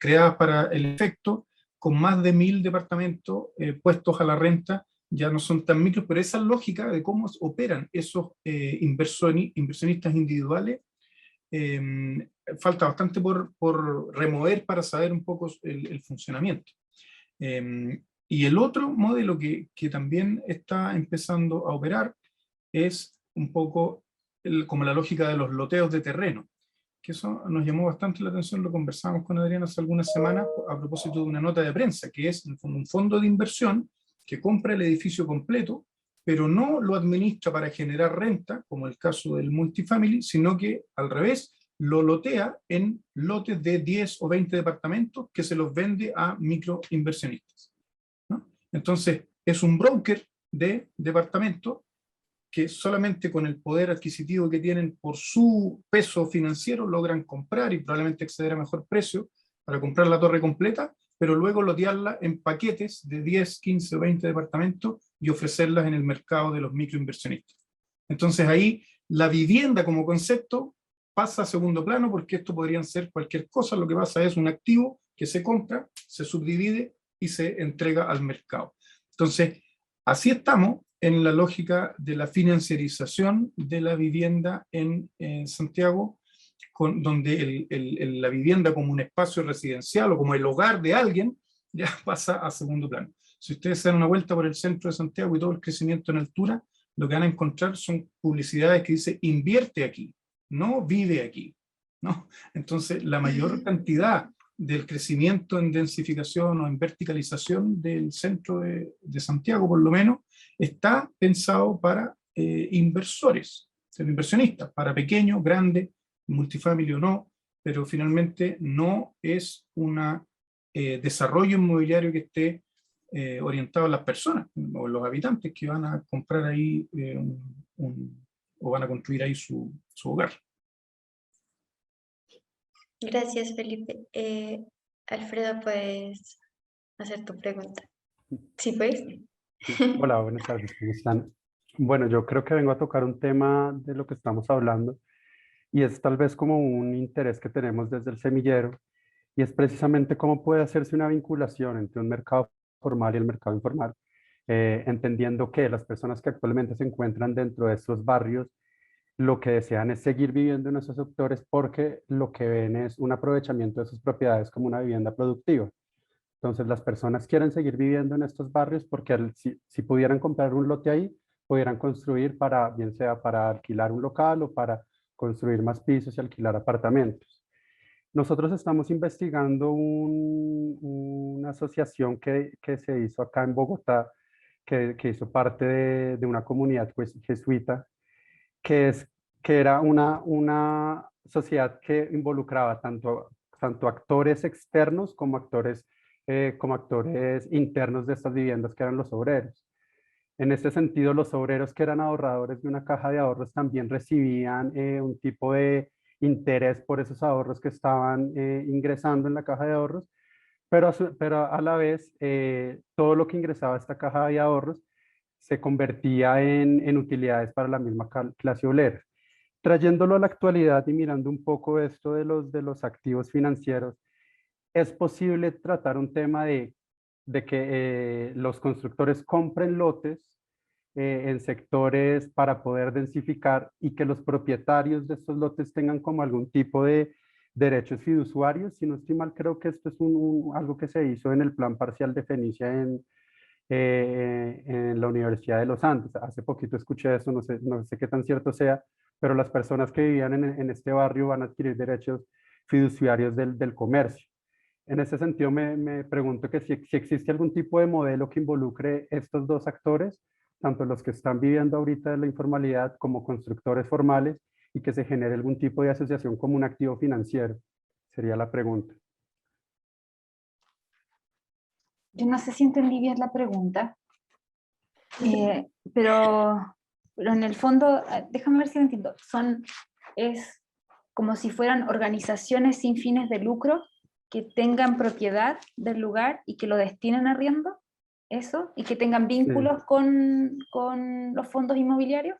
creadas para el efecto, con más de 1000 departamentos puestos a la renta, ya no son tan micros, pero esa lógica de cómo operan esos inversionistas individuales, falta bastante por remover para saber un poco el funcionamiento. Y el otro modelo que también está empezando a operar es un poco como la lógica de los loteos de terreno, que eso nos llamó bastante la atención, lo conversamos con Adriana hace algunas semanas a propósito de una nota de prensa, que es un fondo de inversión que compra el edificio completo, pero no lo administra para generar renta, como el caso del multifamily, sino que al revés, lo lotea en lotes de 10 o 20 departamentos que se los vende a microinversionistas, ¿no? Entonces, es un broker de departamentos que solamente con el poder adquisitivo que tienen por su peso financiero logran comprar y probablemente acceder a mejor precio para comprar la torre completa, pero luego lotearla en paquetes de 10, 15 o 20 departamentos y ofrecerlas en el mercado de los microinversionistas. Entonces ahí la vivienda como concepto pasa a segundo plano, porque esto podrían ser cualquier cosa. Lo que pasa es un activo que se compra, se subdivide y se entrega al mercado. Entonces, así estamos en la lógica de la financiarización de la vivienda en Santiago, donde la vivienda como un espacio residencial o como el hogar de alguien ya pasa a segundo plano. Si ustedes se dan una vuelta por el centro de Santiago y todo el crecimiento en altura, lo que van a encontrar son publicidades que dice invierte aquí, no vive aquí, ¿no? Entonces, la mayor cantidad del crecimiento en densificación o en verticalización del centro de Santiago, por lo menos, está pensado para inversores, inversionistas, para pequeños, grandes, multifamily o no, pero finalmente no es un desarrollo inmobiliario que esté orientado a las personas o los habitantes que van a comprar ahí o van a construir ahí su hogar. Gracias, Felipe. Alfredo, puedes hacer tu pregunta. ¿Sí puedes? Hola, buenas tardes, ¿cómo están? Bueno, yo creo que vengo a tocar un tema de lo que estamos hablando y es tal vez como un interés que tenemos desde el semillero y es precisamente cómo puede hacerse una vinculación entre un mercado formal y el mercado informal, entendiendo que las personas que actualmente se encuentran dentro de estos barrios lo que desean es seguir viviendo en esos sectores porque lo que ven es un aprovechamiento de sus propiedades como una vivienda productiva. Entonces las personas quieren seguir viviendo en estos barrios porque si pudieran comprar un lote ahí, pudieran construir para, bien sea para alquilar un local o para construir más pisos y alquilar apartamentos. Nosotros estamos investigando una asociación que se hizo acá en Bogotá, que hizo parte de una comunidad jesuita, que, es, que era una sociedad que involucraba tanto actores externos como actores internos de estas viviendas, que eran los obreros. En este sentido, los obreros que eran ahorradores de una caja de ahorros también recibían un tipo de interés por esos ahorros que estaban ingresando en la caja de ahorros, pero a la vez todo lo que ingresaba a esta caja de ahorros se convertía en utilidades para la misma clase obrera. Trayéndolo a la actualidad y mirando un poco esto de los activos financieros, es posible tratar un tema de que los constructores compren lotes en sectores para poder densificar y que los propietarios de estos lotes tengan como algún tipo de derechos fiduciarios. Si no estoy mal, creo que esto es algo que se hizo en el plan parcial de Fenicia en la Universidad de los Andes. Hace poquito escuché eso, no sé qué tan cierto sea, pero las personas que vivían en este barrio van a adquirir derechos fiduciarios del comercio. En ese sentido, me pregunto que si existe algún tipo de modelo que involucre estos dos actores, tanto los que están viviendo ahorita en la informalidad como constructores formales, y que se genere algún tipo de asociación como un activo financiero. Sería la pregunta. Yo no sé si entendí bien la pregunta, pero en el fondo, déjame ver si lo entiendo, es como si fueran organizaciones sin fines de lucro que tengan propiedad del lugar y que lo destinen a arriendo, eso, y que tengan vínculos con los fondos inmobiliarios.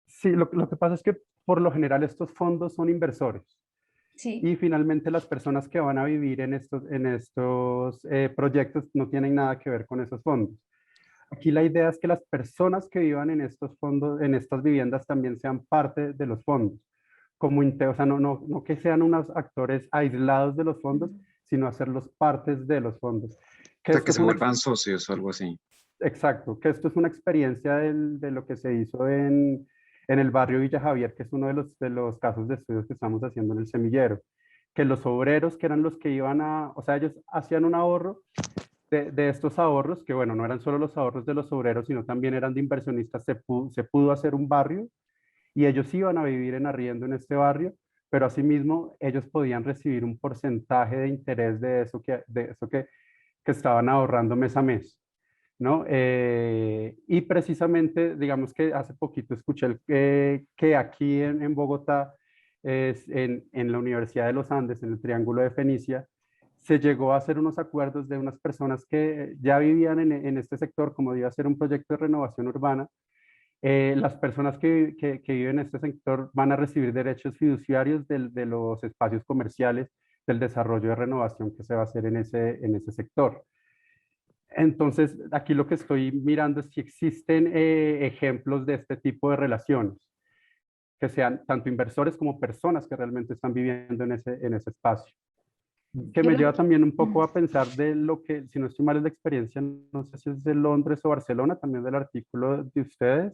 Sí, lo que pasa es que por lo general estos fondos son inversores. Sí. Y finalmente las personas que van a vivir en estos proyectos no tienen nada que ver con esos fondos. Aquí la idea es que las personas que vivan en estos fondos, en estas viviendas, también sean parte de los fondos. O sea, no que sean unos actores aislados de los fondos, sino hacerlos partes de los fondos. O sea, que se vuelvan socios o algo así. Exacto, que esto es una experiencia de lo que se hizo en el barrio Villa Javier, que es uno de los casos de estudios que estamos haciendo en el semillero, que los obreros, que eran los que iban o sea, ellos hacían un ahorro de estos ahorros, que bueno, no eran solo los ahorros de los obreros, sino también eran de inversionistas, se pudo hacer un barrio y ellos iban a vivir en arriendo en este barrio, pero asimismo ellos podían recibir un porcentaje de interés de eso que estaban ahorrando mes a mes. ¿No? Y precisamente, digamos que hace poquito escuché que aquí en Bogotá, en la Universidad de los Andes, en el Triángulo de Fenicia, se llegó a hacer unos acuerdos de unas personas que ya vivían en este sector, como iba a ser un proyecto de renovación urbana. Las personas que viven en este sector van a recibir derechos fiduciarios de los espacios comerciales, del desarrollo de renovación que se va a hacer en ese sector. Entonces, aquí lo que estoy mirando es si existen ejemplos de este tipo de relaciones, que sean tanto inversores como personas que realmente están viviendo en ese espacio. Que me lleva también un poco a pensar de lo que, si no estoy mal, es la experiencia, no sé si es de Londres o Barcelona, también del artículo de ustedes,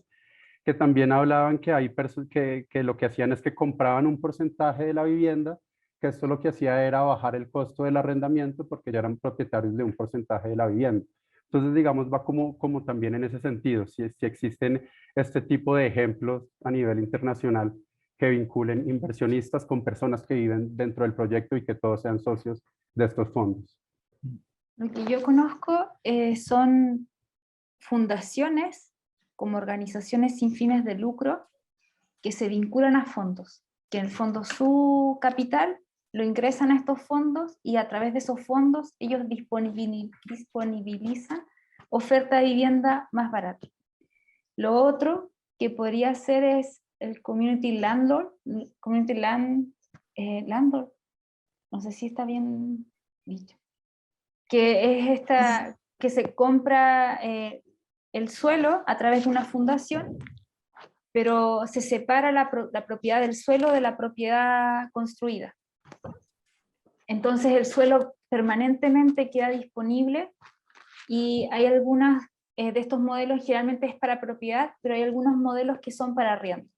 que también hablaban que hay personas que lo que hacían es que compraban un porcentaje de la vivienda, que esto lo que hacía era bajar el costo del arrendamiento porque ya eran propietarios de un porcentaje de la vivienda. Entonces, digamos, va como también en ese sentido, si existen este tipo de ejemplos a nivel internacional que vinculen inversionistas con personas que viven dentro del proyecto y que todos sean socios de estos fondos. Lo que yo conozco son fundaciones como organizaciones sin fines de lucro que se vinculan a fondos, que en el fondo su capital lo ingresan a estos fondos y a través de esos fondos ellos disponibilizan oferta de vivienda más barata. Lo otro que podría hacer es el landlord, no sé si está bien dicho, que es que se compra el suelo a través de una fundación, pero se separa la propiedad del suelo de la propiedad construida. Entonces el suelo permanentemente queda disponible y hay algunas de estos modelos, generalmente es para propiedad, pero hay algunos modelos que son para arriendo,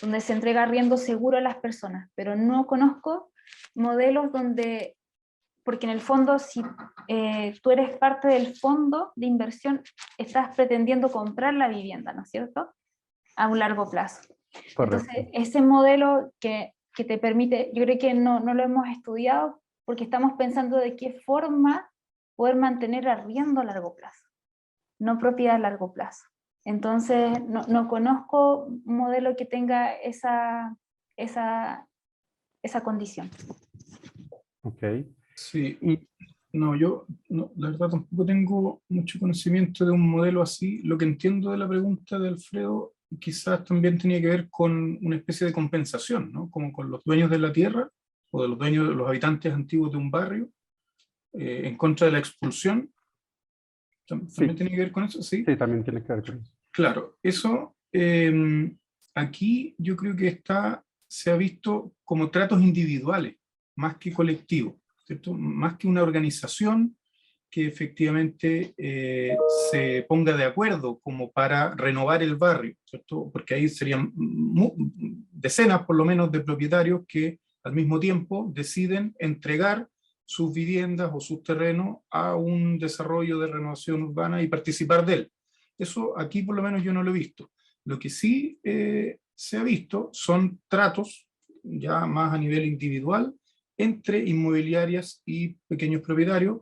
donde se entrega arriendo seguro a las personas, pero no conozco modelos donde, porque en el fondo si tú eres parte del fondo de inversión, estás pretendiendo comprar la vivienda, ¿no es cierto?, a un largo plazo. Correcto. Entonces, ese modelo que te permite, yo creo que no lo hemos estudiado porque estamos pensando de qué forma poder mantener arriendo a largo plazo, no propiedad a largo plazo. Entonces, no conozco un modelo que tenga esa condición. Ok. Sí, Y no, yo no, la verdad tampoco tengo mucho conocimiento de un modelo así. Lo que entiendo de la pregunta de Alfredo quizás también tenía que ver con una especie de compensación, ¿no? Como con los dueños de la tierra o de los dueños de los habitantes antiguos de un barrio en contra de la expulsión. ¿También sí, tiene que ver con eso? Sí. sí, también tiene que ver con eso. Claro, eso aquí yo creo que se ha visto como tratos individuales, más que colectivos, ¿cierto? Más que una organización que efectivamente se ponga de acuerdo como para renovar el barrio, ¿cierto? Porque ahí serían decenas por lo menos de propietarios que al mismo tiempo deciden entregar sus viviendas o sus terrenos a un desarrollo de renovación urbana y participar de él. Eso aquí por lo menos yo no lo he visto. Lo que sí se ha visto son tratos ya más a nivel individual entre inmobiliarias y pequeños propietarios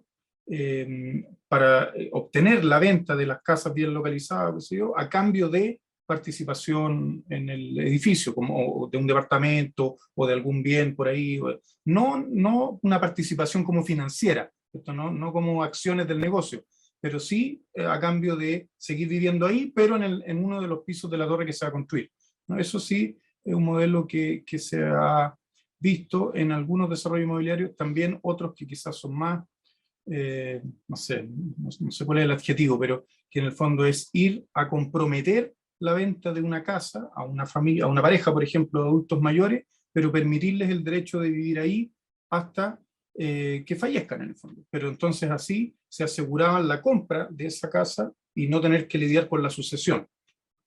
para obtener la venta de las casas bien localizadas, qué sé yo, a cambio de participación en el edificio, como de un departamento o de algún bien por ahí. No una participación como financiera, no como acciones del negocio, pero sí a cambio de seguir viviendo ahí, pero en uno de los pisos de la torre que se va a construir, ¿no? Eso sí es un modelo que se ha visto en algunos desarrollos inmobiliarios, también otros que quizás son más, no sé cuál es el adjetivo, pero que en el fondo es ir a comprometer la venta de una casa a una familia, a una pareja, por ejemplo, de adultos mayores, pero permitirles el derecho de vivir ahí hasta que fallezcan en el fondo. Pero entonces así se aseguraban la compra de esa casa y no tener que lidiar con la sucesión,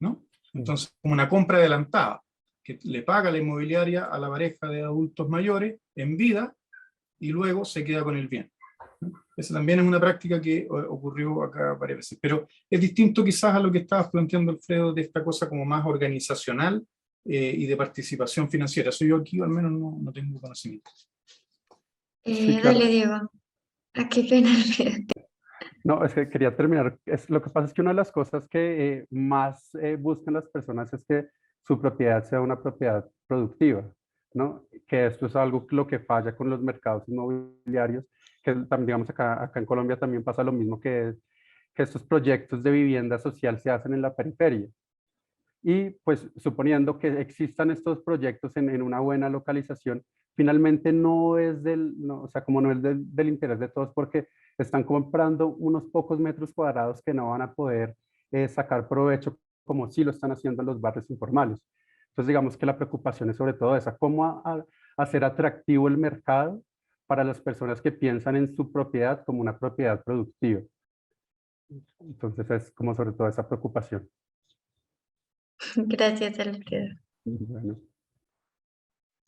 ¿no? Entonces, como una compra adelantada, que le paga la inmobiliaria a la pareja de adultos mayores en vida y luego se queda con el bien. Esa también es una práctica que ocurrió acá varias veces, pero es distinto quizás a lo que estabas planteando, Alfredo, de esta cosa como más organizacional y de participación financiera. Eso yo aquí al menos no tengo conocimiento. Sí, claro. Dale, Diego. ¿A qué pena, Alfredo? No, es que quería terminar. Lo que pasa es que una de las cosas que más buscan las personas es que su propiedad sea una propiedad productiva, ¿no? Que esto es algo lo que falla con los mercados inmobiliarios, que también, digamos, acá en Colombia también pasa lo mismo, que estos proyectos de vivienda social se hacen en la periferia. Y pues suponiendo que existan estos proyectos en una buena localización, finalmente no es o sea, como no es del interés de todos, porque están comprando unos pocos metros cuadrados que no van a poder sacar provecho como sí lo están haciendo en los barrios informales. Entonces digamos que la preocupación es sobre todo esa, cómo hacer atractivo el mercado para las personas que piensan en su propiedad como una propiedad productiva. Entonces es como sobre todo esa preocupación. Gracias, Alfredo. Bueno.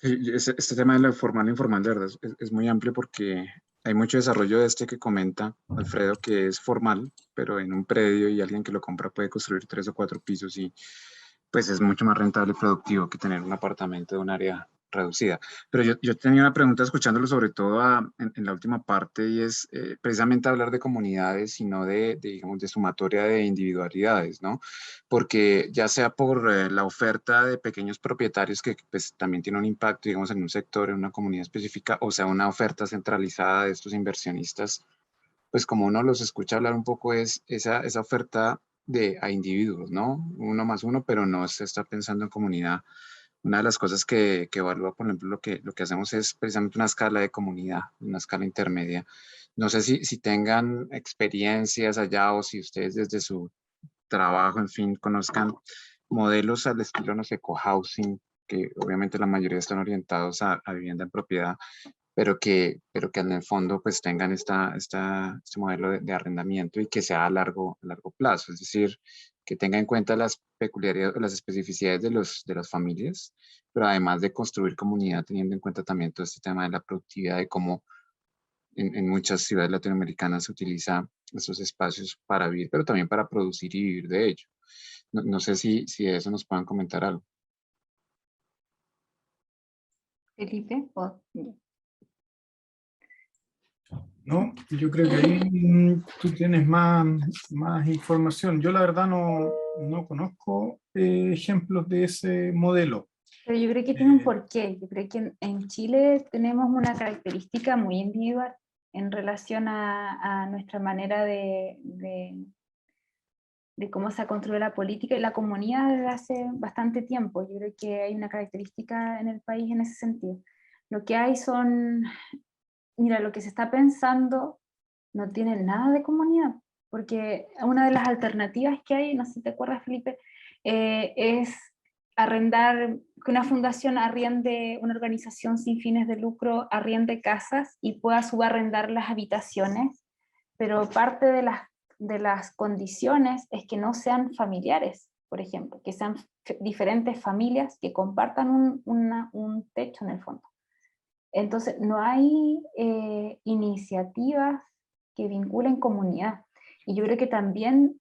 Este tema de lo formal e informal, de verdad, es muy amplio porque hay mucho desarrollo de este que comenta Alfredo, que es formal, pero en un predio y alguien que lo compra puede construir 3 o 4 pisos y pues es mucho más rentable y productivo que tener un apartamento de un área reducida. Pero yo tenía una pregunta escuchándolo sobre todo en la última parte y es precisamente hablar de comunidades y no digamos, de sumatoria de individualidades, ¿no? Porque ya sea por la oferta de pequeños propietarios que pues, también tiene un impacto, digamos, en un sector, en una comunidad específica, o sea, una oferta centralizada de estos inversionistas, pues como uno los escucha hablar un poco es esa oferta a individuos, ¿no? Uno más uno, pero no se está pensando en comunidad. Una de las cosas que evalúa, por ejemplo, lo que hacemos es precisamente una escala de comunidad, una escala intermedia. No sé si tengan experiencias allá o si ustedes desde su trabajo, en fin, conozcan modelos al estilo, no sé, cohousing, que obviamente la mayoría están orientados a vivienda en propiedad, pero que en el fondo pues tengan este modelo de arrendamiento y que sea a largo plazo, es decir, que tenga en cuenta las peculiaridades, las especificidades de las familias, pero además de construir comunidad, teniendo en cuenta también todo este tema de la productividad, de cómo en muchas ciudades latinoamericanas se utiliza estos espacios para vivir, pero también para producir y vivir de ello. No sé si de eso nos puedan comentar algo. Felipe, No, yo creo que ahí tú tienes más información. Yo la verdad no conozco ejemplos de ese modelo. pero yo creo que tiene un porqué. Yo creo que en Chile tenemos una característica muy individual en relación a nuestra manera de cómo se ha construido la política y la comunidad desde hace bastante tiempo. Yo creo que hay una característica en el país en ese sentido. Lo que hay son, mira, lo que se está pensando no tiene nada de comunidad, porque una de las alternativas que hay, no sé si te acuerdas, Felipe, es arrendar, que una fundación arriende, una organización sin fines de lucro arriende casas y pueda subarrendar las habitaciones, pero parte de las condiciones es que no sean familiares, por ejemplo, que sean diferentes familias que compartan un techo en el fondo. Entonces, no hay iniciativas que vinculen comunidad. Y yo creo que también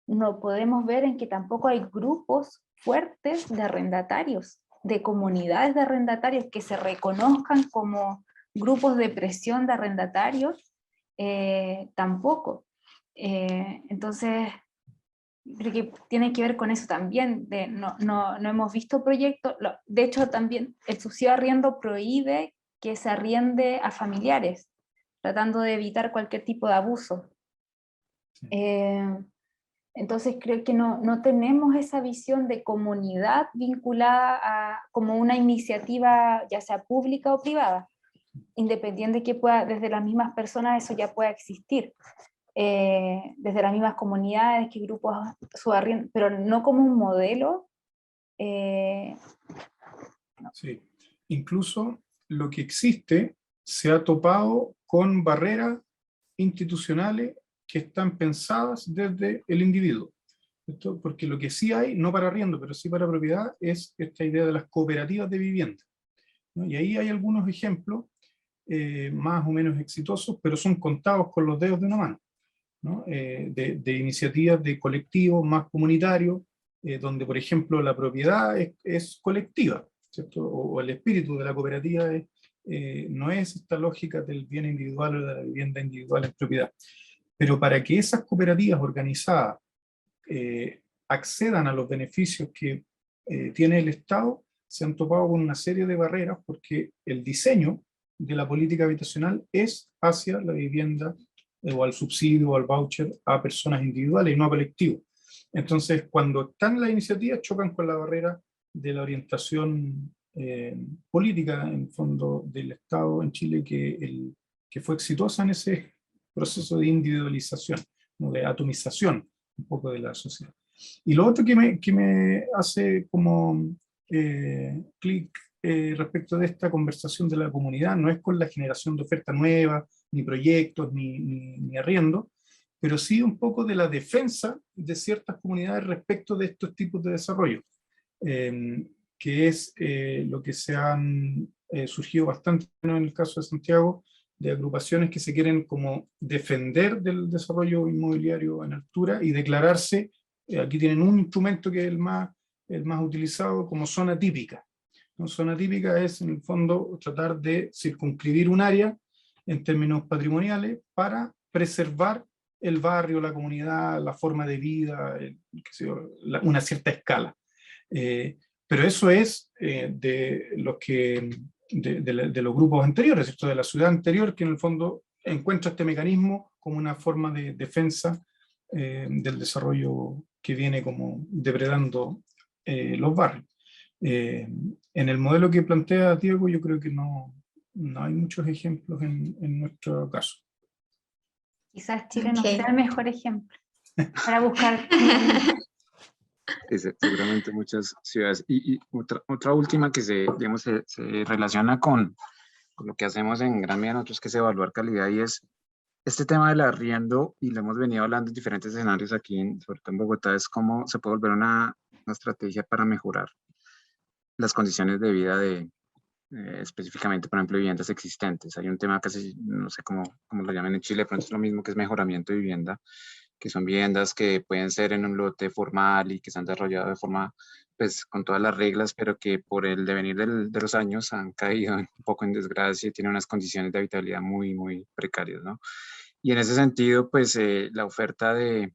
no podemos ver en que tampoco hay grupos fuertes de arrendatarios, de comunidades de arrendatarios que se reconozcan como grupos de presión de arrendatarios, tampoco. Entonces, creo que tiene que ver con eso también, no hemos visto proyectos, de hecho también el subsidio de arriendo prohíbe que se arriende a familiares, tratando de evitar cualquier tipo de abuso. Sí. Entonces creo que no tenemos esa visión de comunidad vinculada a como una iniciativa ya sea pública o privada, independiente de que pueda, desde las mismas personas eso ya pueda existir. Desde las mismas comunidades, que grupos subarriendan, pero no como un modelo. No. Sí. Incluso lo que existe se ha topado con barreras institucionales que están pensadas desde el individuo. ¿Cierto? Porque lo que sí hay, no para arriendo, pero sí para propiedad, es esta idea de las cooperativas de vivienda, ¿no? Y ahí hay algunos ejemplos más o menos exitosos, pero son contados con los dedos de una mano, ¿no? De iniciativas de colectivos más comunitarios, donde, por ejemplo, la propiedad es colectiva, ¿cierto? O el espíritu de la cooperativa no es esta lógica del bien individual o de la vivienda individual en propiedad. Pero para que esas cooperativas organizadas accedan a los beneficios que tiene el Estado, se han topado con una serie de barreras porque el diseño de la política habitacional es hacia la vivienda o al subsidio o al voucher a personas individuales y no a colectivos. Entonces, cuando están las iniciativas, chocan con la barrera de la orientación política, en fondo, del Estado en Chile, que fue exitosa en ese proceso de individualización, ¿no? De atomización un poco de la sociedad. Y lo otro que me hace como clic respecto de esta conversación de la comunidad no es con la generación de oferta nueva, ni proyectos, ni arriendo, pero sí un poco de la defensa de ciertas comunidades respecto de estos tipos de desarrollo, que es lo que se han surgido bastante, ¿no? En el caso de Santiago, de agrupaciones que se quieren como defender del desarrollo inmobiliario en altura y declararse, aquí tienen un instrumento que es el más utilizado como zona típica, ¿no? Zona típica es, en el fondo, tratar de circunscribir un área en términos patrimoniales para preservar el barrio, la comunidad, la forma de vida, una cierta escala. Pero eso es de los grupos anteriores, ¿cierto? De la ciudad anterior, que en el fondo encuentra este mecanismo como una forma de defensa del desarrollo que viene como depredando los barrios. En el modelo que plantea Diego, yo creo que no hay muchos ejemplos en nuestro caso. Quizás Chile no Ok. sea el mejor ejemplo para buscar. Seguramente muchas ciudades. Y otra última que digamos, se relaciona con lo que hacemos en gran medida nosotros, que es evaluar calidad, y es este tema del arriendo, y lo hemos venido hablando en diferentes escenarios aquí, sobre todo en Bogotá, es cómo se puede volver una estrategia para mejorar las condiciones de vida de, específicamente, por ejemplo, viviendas existentes. Hay un tema casi, no sé cómo lo llaman en Chile, pero es lo mismo, que es mejoramiento de vivienda, que son viviendas que pueden ser en un lote formal y que se han desarrollado de forma, pues, con todas las reglas, pero que por el devenir de los años han caído un poco en desgracia y tienen unas condiciones de habitabilidad muy, muy precarias, ¿no? Y en ese sentido, pues, la oferta de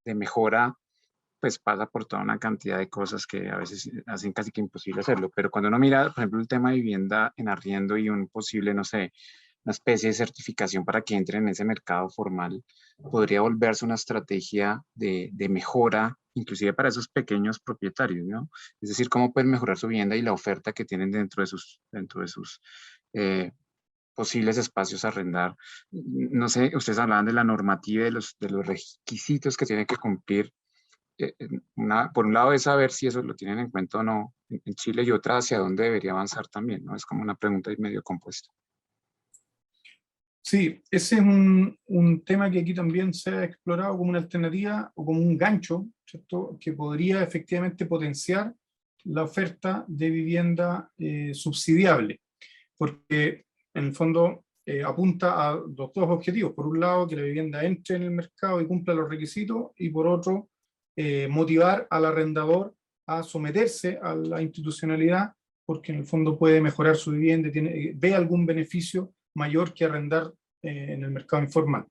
mejora, pues pasa por toda una cantidad de cosas que a veces hacen casi que imposible hacerlo. Pero cuando uno mira, por ejemplo, el tema de vivienda en arriendo y un posible, no sé, una especie de certificación para que entre en ese mercado formal, podría volverse una estrategia de mejora, inclusive para esos pequeños propietarios, ¿no? Es decir, cómo pueden mejorar su vivienda y la oferta que tienen dentro de sus posibles espacios a arrendar. No sé, ustedes hablaban de la normativa, de los requisitos que tienen que cumplir. Por un lado es saber si eso lo tienen en cuenta o no en Chile, y otra hacia dónde debería avanzar también, ¿no? Es como una pregunta ahí medio compuesta. Sí, ese es un tema que aquí también se ha explorado como una alternativa o como un gancho, ¿cierto? Que podría efectivamente potenciar la oferta de vivienda subsidiable, porque en el fondo apunta a los dos objetivos. Por un lado, que la vivienda entre en el mercado y cumpla los requisitos, y por otro, motivar al arrendador a someterse a la institucionalidad, porque en el fondo puede mejorar su vivienda, ve algún beneficio mayor que arrendar en el mercado informal.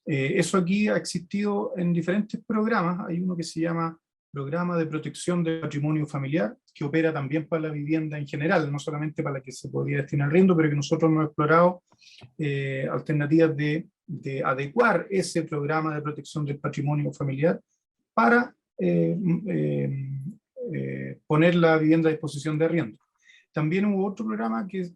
Eso aquí ha existido en diferentes programas. Hay uno que se llama Programa de Protección del Patrimonio Familiar, que opera también para la vivienda en general, no solamente para la que se podría destinar al arriendo, pero que nosotros hemos explorado alternativas de adecuar ese programa de protección del patrimonio familiar para poner la vivienda a disposición de arriendo. También hubo otro programa que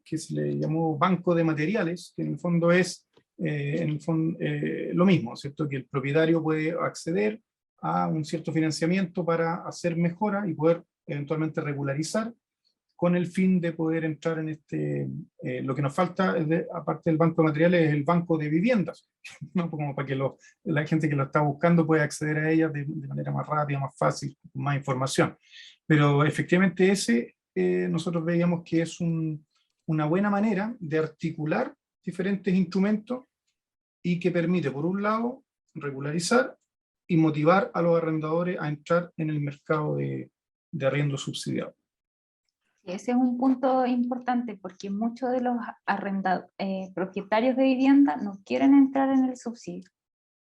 se le llamó Banco de Materiales, que en el fondo es lo mismo, ¿cierto? Que el propietario puede acceder a un cierto financiamiento para hacer mejoras y poder eventualmente regularizar, con el fin de poder entrar en lo que nos falta, aparte del banco de materiales, es el banco de viviendas, ¿no? Como para que la gente que lo está buscando pueda acceder a ellas de manera más rápida, más fácil, con más información. Pero efectivamente nosotros veíamos que es una buena manera de articular diferentes instrumentos y que permite, por un lado, regularizar y motivar a los arrendadores a entrar en el mercado de arriendo subsidiado. Ese es un punto importante, porque muchos de los propietarios de vivienda no quieren entrar en el subsidio,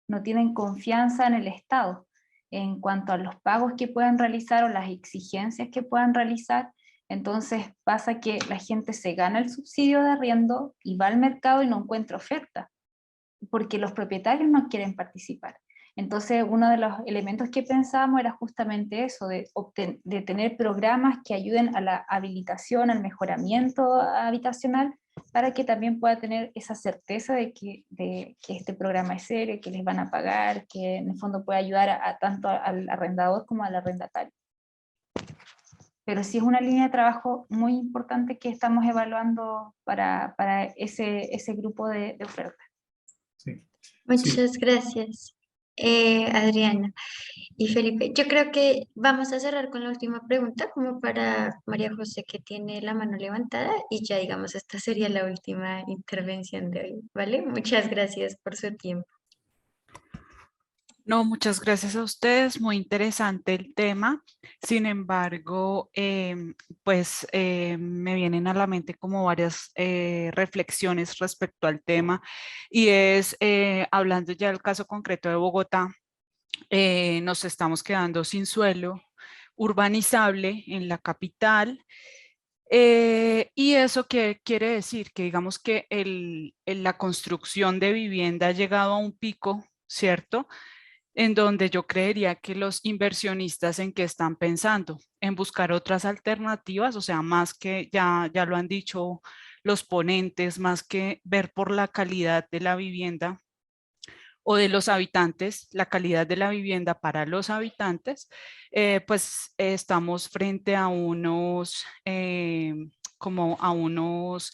no tienen confianza en el Estado en cuanto a los pagos que puedan realizar o las exigencias que puedan realizar. Entonces pasa que la gente se gana el subsidio de arriendo y va al mercado y no encuentra oferta, porque los propietarios no quieren participar. Entonces, uno de los elementos que pensábamos era justamente eso, de tener programas que ayuden a la habilitación, al mejoramiento habitacional, para que también pueda tener esa certeza de que este programa es serio, que les van a pagar, que en el fondo puede ayudar tanto al arrendador como al arrendatario. Pero sí es una línea de trabajo muy importante que estamos evaluando para ese grupo de oferta. Sí. Muchas gracias, Adriana y Felipe. Yo creo que vamos a cerrar con la última pregunta, como para María José, que tiene la mano levantada, y ya digamos, esta sería la última intervención de hoy, ¿vale? Muchas gracias por su tiempo. No, muchas gracias a ustedes, muy interesante el tema. Sin embargo, me vienen a la mente como varias reflexiones respecto al tema y es, hablando ya del caso concreto de Bogotá, nos estamos quedando sin suelo urbanizable en la capital. ¿Y eso qué quiere decir? Que digamos que la construcción de vivienda ha llegado a un pico, ¿cierto? En donde yo creería que los inversionistas en qué están pensando, en buscar otras alternativas, o sea, más que ya lo han dicho los ponentes, más que ver por la calidad de la vivienda o de los habitantes, la calidad de la vivienda para los habitantes, estamos frente a unos, como a unos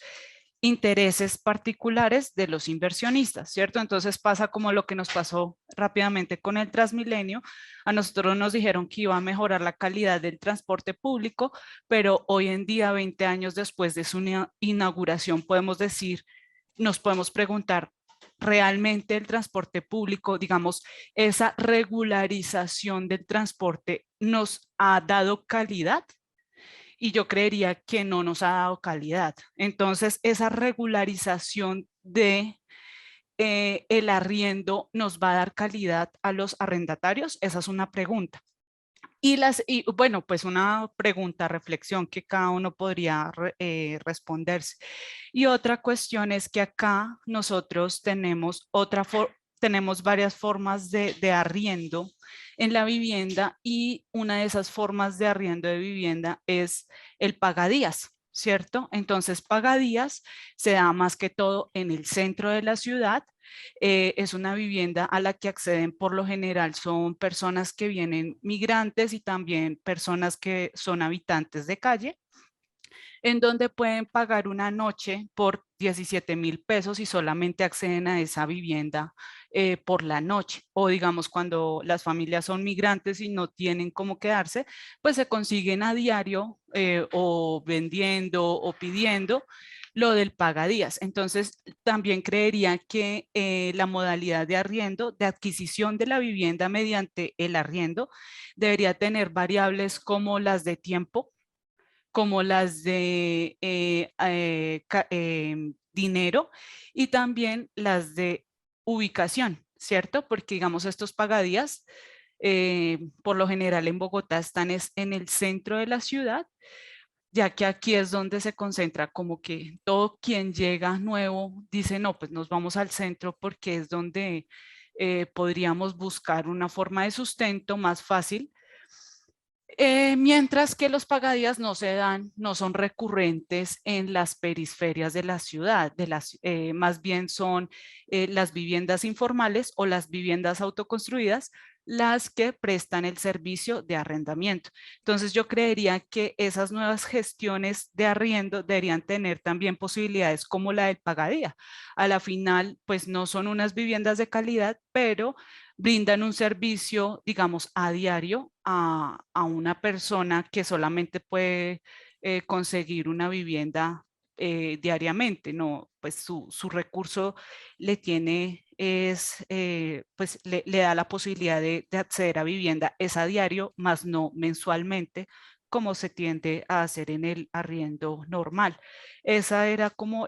intereses particulares de los inversionistas, ¿cierto? Entonces pasa como lo que nos pasó rápidamente con el Transmilenio. A nosotros nos dijeron que iba a mejorar la calidad del transporte público, pero hoy en día, 20 años después de su inauguración, podemos decir, nos podemos preguntar, ¿realmente el transporte público, digamos, esa regularización del transporte nos ha dado calidad? Y yo creería que no nos ha dado calidad. Entonces, esa regularización de el arriendo nos va a dar calidad a los arrendatarios. Esa es una pregunta. Y bueno, pues una pregunta, reflexión que cada uno podría responderse. Y otra cuestión es que acá nosotros tenemos tenemos varias formas de arriendo en la vivienda y una de esas formas de arriendo de vivienda es el pagadías, ¿cierto? Entonces, pagadías se da más que todo en el centro de la ciudad. Es una vivienda a la que acceden por lo general son personas que vienen migrantes y también personas que son habitantes de calle, en donde pueden pagar una noche por 17.000 pesos y solamente acceden a esa vivienda por la noche. O digamos, cuando las familias son migrantes y no tienen cómo quedarse, pues se consiguen a diario o vendiendo o pidiendo lo del pagadías. Entonces, también creería que la modalidad de arriendo, de adquisición de la vivienda mediante el arriendo, debería tener variables como las de tiempo, como las de dinero y también las de ubicación, ¿cierto? Porque digamos estos pagadías, por lo general en Bogotá están en el centro de la ciudad, ya que aquí es donde se concentra como que todo quien llega nuevo dice, no, pues nos vamos al centro porque es donde podríamos buscar una forma de sustento más fácil. Mientras que los pagadías no se dan, no son recurrentes en las periferias de la ciudad, más bien son las viviendas informales o las viviendas autoconstruidas las que prestan el servicio de arrendamiento. Entonces yo creería que esas nuevas gestiones de arriendo deberían tener también posibilidades como la del pagadía. A la final, pues no son unas viviendas de calidad, pero brindan un servicio, digamos, a diario a una persona que solamente puede conseguir una vivienda diariamente, ¿no? Pues su recurso le tiene, pues le da la posibilidad de acceder a vivienda, es a diario, más no mensualmente, como se tiende a hacer en el arriendo normal. Ese era como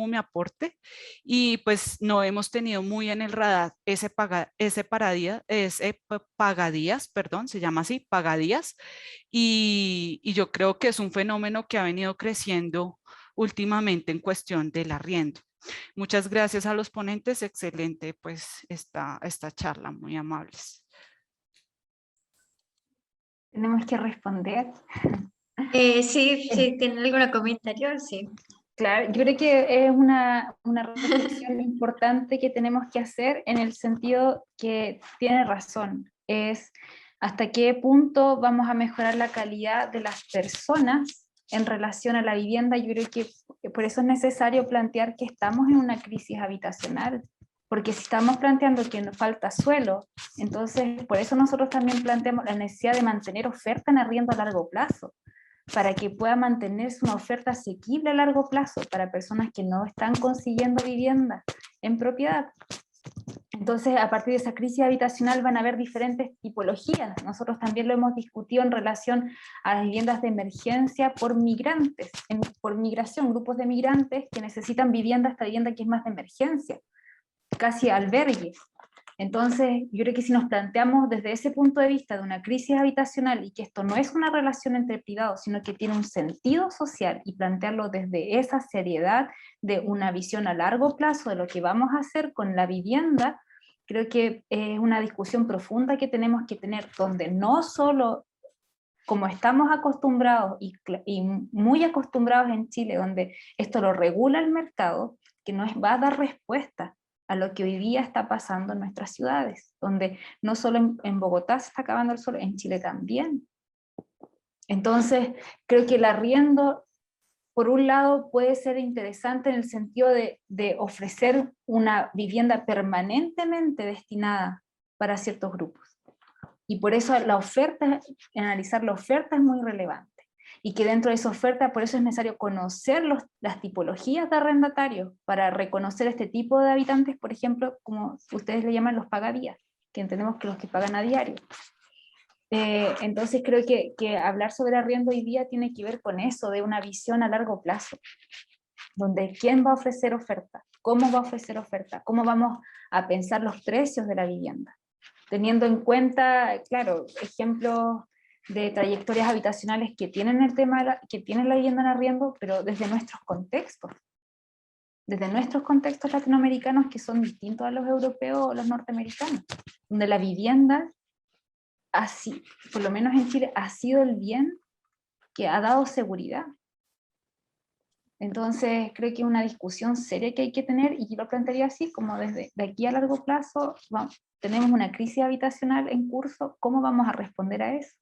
mi aporte y pues no hemos tenido muy en el radar ese pagadías, perdón, se llama así, pagadías, y yo creo que es un fenómeno que ha venido creciendo últimamente en cuestión del arriendo. Muchas gracias a los ponentes, excelente pues esta charla, muy amables. Tenemos que responder. Sí, ¿tienen algún comentario? Sí. Claro, yo creo que es una reflexión importante que tenemos que hacer en el sentido que tiene razón. Es hasta qué punto vamos a mejorar la calidad de las personas en relación a la vivienda. Yo creo que por eso es necesario plantear que estamos en una crisis habitacional, porque si estamos planteando que nos falta suelo, entonces por eso nosotros también planteamos la necesidad de mantener oferta en arriendo a largo plazo, para que pueda mantenerse una oferta asequible a largo plazo para personas que no están consiguiendo vivienda en propiedad. Entonces, a partir de esa crisis habitacional van a haber diferentes tipologías. Nosotros también lo hemos discutido en relación a las viviendas de emergencia por migrantes, por migración, grupos de migrantes que necesitan vivienda, esta vivienda que es más de emergencia, casi albergue. Entonces, yo creo que si nos planteamos desde ese punto de vista de una crisis habitacional y que esto no es una relación entre privados, sino que tiene un sentido social y plantearlo desde esa seriedad de una visión a largo plazo de lo que vamos a hacer con la vivienda, creo que es una discusión profunda que tenemos que tener, donde no solo como estamos acostumbrados y muy acostumbrados en Chile, donde esto lo regula el mercado, que nos va a dar respuesta a lo que hoy día está pasando en nuestras ciudades, donde no solo en Bogotá se está acabando el sol, en Chile también. Entonces, creo que el arriendo, por un lado, puede ser interesante en el sentido de ofrecer una vivienda permanentemente destinada para ciertos grupos. Y por eso la oferta, analizar la oferta es muy relevante. Y que dentro de esa oferta, por eso es necesario conocer las tipologías de arrendatarios, para reconocer este tipo de habitantes, por ejemplo, como ustedes le llaman los pagadías, que entendemos que los que pagan a diario. Entonces creo que hablar sobre arriendo hoy día tiene que ver con eso, de una visión a largo plazo, donde quién va a ofrecer oferta, cómo va a ofrecer oferta, cómo vamos a pensar los precios de la vivienda, teniendo en cuenta, claro, ejemplos de trayectorias habitacionales que tienen el tema, que tienen la vivienda en arriendo, pero desde nuestros contextos latinoamericanos que son distintos a los europeos o los norteamericanos, donde la vivienda, así, por lo menos en Chile, ha sido el bien que ha dado seguridad. Entonces creo que es una discusión seria que hay que tener, y yo lo plantearía así, como desde de aquí a largo plazo, tenemos una crisis habitacional en curso, ¿cómo vamos a responder a eso?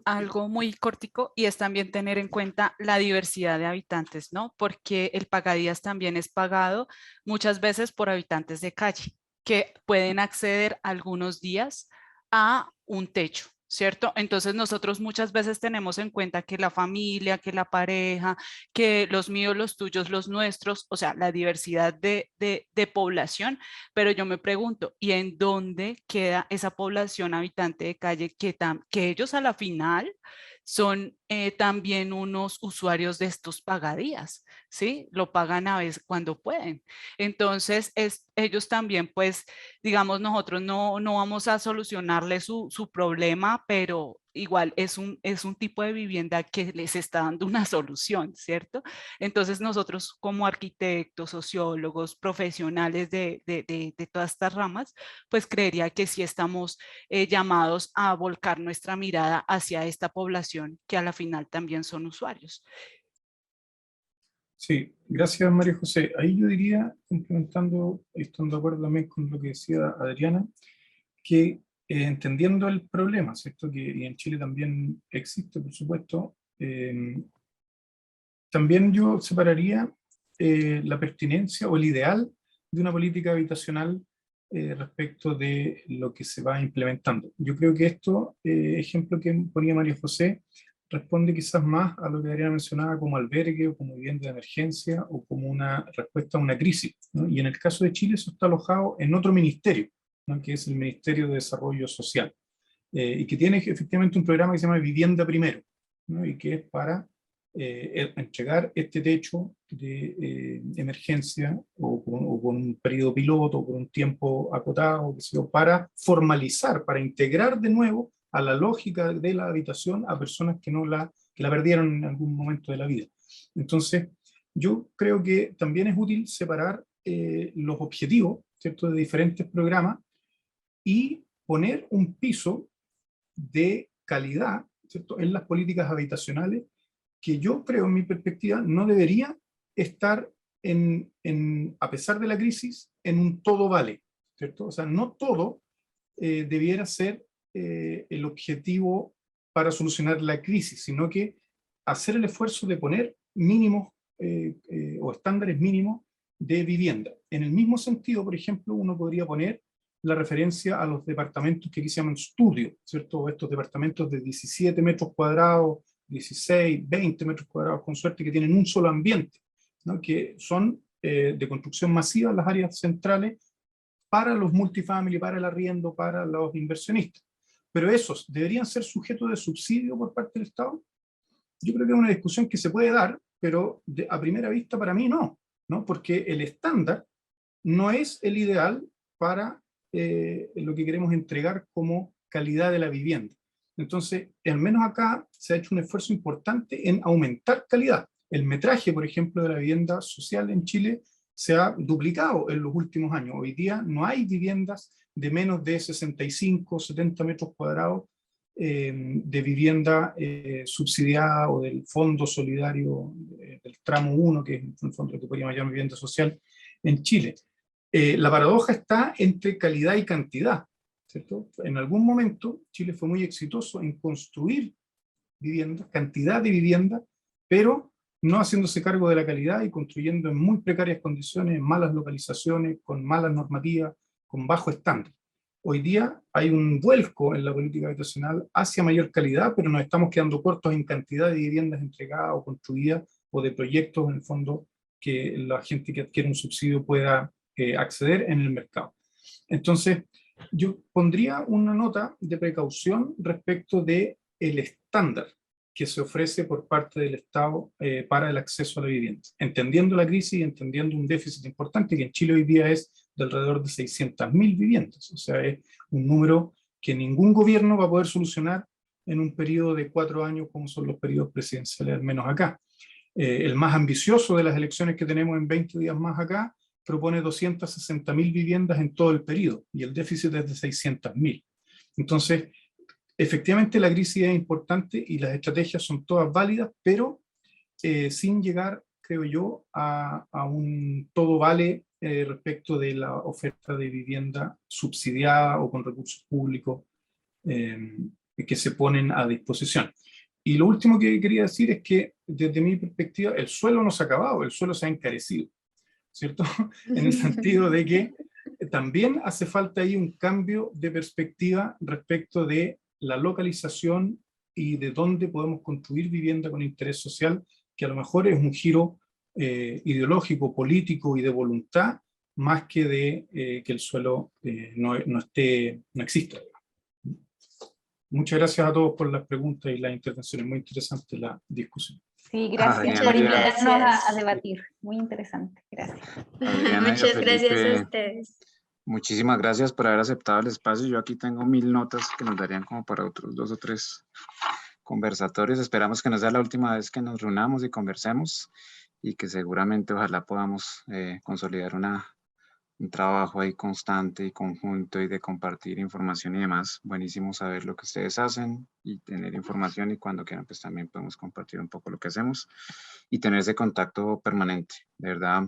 Algo muy cortico, y es también tener en cuenta la diversidad de habitantes, ¿no? Porque el pagadías también es pagado muchas veces por habitantes de calle que pueden acceder algunos días a un techo, ¿cierto? Entonces nosotros muchas veces tenemos en cuenta que la familia, que la pareja, que los míos, los tuyos, los nuestros, o sea, la diversidad de población, pero yo me pregunto, ¿y en dónde queda esa población habitante de calle que ellos a la final son también unos usuarios de estos pagadías, ¿sí? Lo pagan a veces cuando pueden. Entonces, ellos también, pues, digamos, nosotros no vamos a solucionarle su problema, pero igual es un tipo de vivienda que les está dando una solución, ¿cierto? Entonces nosotros como arquitectos, sociólogos, profesionales de todas estas ramas, pues creería que sí estamos llamados a volcar nuestra mirada hacia esta población que a la final también son usuarios. Sí, gracias María José. Ahí yo diría, complementando, estando de acuerdo también con lo que decía Adriana, que entendiendo el problema, ¿cierto? Y en Chile también existe, por supuesto, también yo separaría la pertinencia o el ideal de una política habitacional respecto de lo que se va implementando. Yo creo que esto, ejemplo que ponía María José, responde quizás más a lo que Adriana mencionaba como albergue o como vivienda de emergencia o como una respuesta a una crisis, ¿no? Y en el caso de Chile eso está alojado en otro ministerio, ¿no? Que es el Ministerio de Desarrollo Social, y que tiene efectivamente un programa que se llama Vivienda Primero, ¿no? Y que es para entregar este techo de emergencia o con un periodo piloto, o con un tiempo acotado, para formalizar, para integrar de nuevo a la lógica de la habitación a personas que la perdieron en algún momento de la vida. Entonces, yo creo que también es útil separar los objetivos, ¿cierto?, de diferentes programas y poner un piso de calidad, ¿cierto?, en las políticas habitacionales, que yo creo, en mi perspectiva, no debería estar, a pesar de la crisis, en un todo vale, ¿cierto? O sea, no todo debiera ser el objetivo para solucionar la crisis, sino que hacer el esfuerzo de poner mínimos o estándares mínimos de vivienda. En el mismo sentido, por ejemplo, uno podría poner la referencia a los departamentos que aquí se llaman estudio, ¿cierto? Estos departamentos de 17 metros cuadrados, 16, 20 metros cuadrados con suerte, que tienen un solo ambiente, ¿no? Que son de construcción masiva en las áreas centrales para los multifamily, para el arriendo, para los inversionistas. Pero esos deberían ser sujetos de subsidio por parte del Estado. Yo creo que es una discusión que se puede dar, pero a primera vista para mí no, porque el estándar no es el ideal para lo que queremos entregar como calidad de la vivienda. Entonces, al menos acá se ha hecho un esfuerzo importante en aumentar calidad. El metraje, por ejemplo, de la vivienda social en Chile se ha duplicado en los últimos años. Hoy día no hay viviendas de menos de 65, 70 metros cuadrados de vivienda subsidiada o del fondo solidario del tramo 1, que es un fondo que podríamos llamar vivienda social en Chile. La paradoja está entre calidad y cantidad, ¿cierto? En algún momento Chile fue muy exitoso en construir vivienda, cantidad de vivienda, pero no haciéndose cargo de la calidad y construyendo en muy precarias condiciones, en malas localizaciones, con malas normativas, con bajo estándar. Hoy día hay un vuelco en la política habitacional hacia mayor calidad, pero nos estamos quedando cortos en cantidad de viviendas entregadas o construidas o de proyectos, en el fondo, que la gente que adquiere un subsidio pueda acceder en el mercado. Entonces, yo pondría una nota de precaución respecto del estándar que se ofrece por parte del Estado para el acceso a la vivienda. Entendiendo la crisis y entendiendo un déficit importante que en Chile hoy día es de alrededor de 600.000 viviendas. O sea, es un número que ningún gobierno va a poder solucionar en un periodo de 4 años como son los periodos presidenciales, al menos acá. El más ambicioso de las elecciones que tenemos en 20 días más acá propone 260.000 viviendas en todo el periodo y el déficit es de 600.000. Entonces, efectivamente la crisis es importante y las estrategias son todas válidas, pero sin llegar, creo yo, a un todo vale respecto de la oferta de vivienda subsidiada o con recursos públicos que se ponen a disposición. Y lo último que quería decir es que, desde mi perspectiva, el suelo no se ha acabado, el suelo se ha encarecido, ¿cierto? En el sentido de que también hace falta ahí un cambio de perspectiva respecto de la localización y de dónde podemos construir vivienda con interés social, que a lo mejor es un giro ideológico, político y de voluntad, más que de que el suelo no exista. Muchas gracias a todos por las preguntas y las intervenciones, muy interesante la discusión. Sí, gracias por invitarnos a debatir, muy interesante, gracias. Muchas gracias a ustedes. Muchísimas gracias por haber aceptado el espacio. Yo aquí tengo 1000 notas que nos darían como para otros 2 o 3 conversatorios. Esperamos que no sea la última vez que nos reunamos y conversemos y que seguramente ojalá podamos consolidar un trabajo ahí constante y conjunto y de compartir información y demás. Buenísimo saber lo que ustedes hacen y tener información, y cuando quieran pues también podemos compartir un poco lo que hacemos y tener ese contacto permanente. De verdad,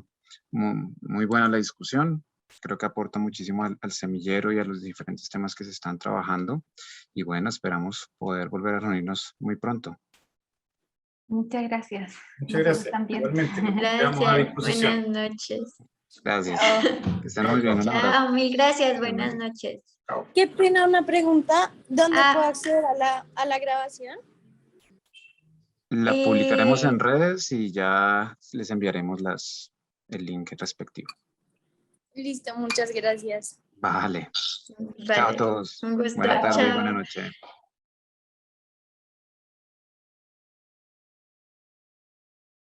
muy buena la discusión. Creo que aporta muchísimo al semillero y a los diferentes temas que se están trabajando. Y bueno, esperamos poder volver a reunirnos muy pronto. Muchas gracias. Muchas gracias. También. Gracias. Buenas noches. Gracias. Que estén muy bien. Un abrazo. Chao, mil gracias. Buenas noches. Qué pena, una pregunta. ¿Dónde puedo acceder a la grabación? La publicaremos en redes y ya les enviaremos el link respectivo. Listo, muchas gracias. Vale. Vale. Chao a todos. Un gusto. Buena tarde y Chao. buena noche.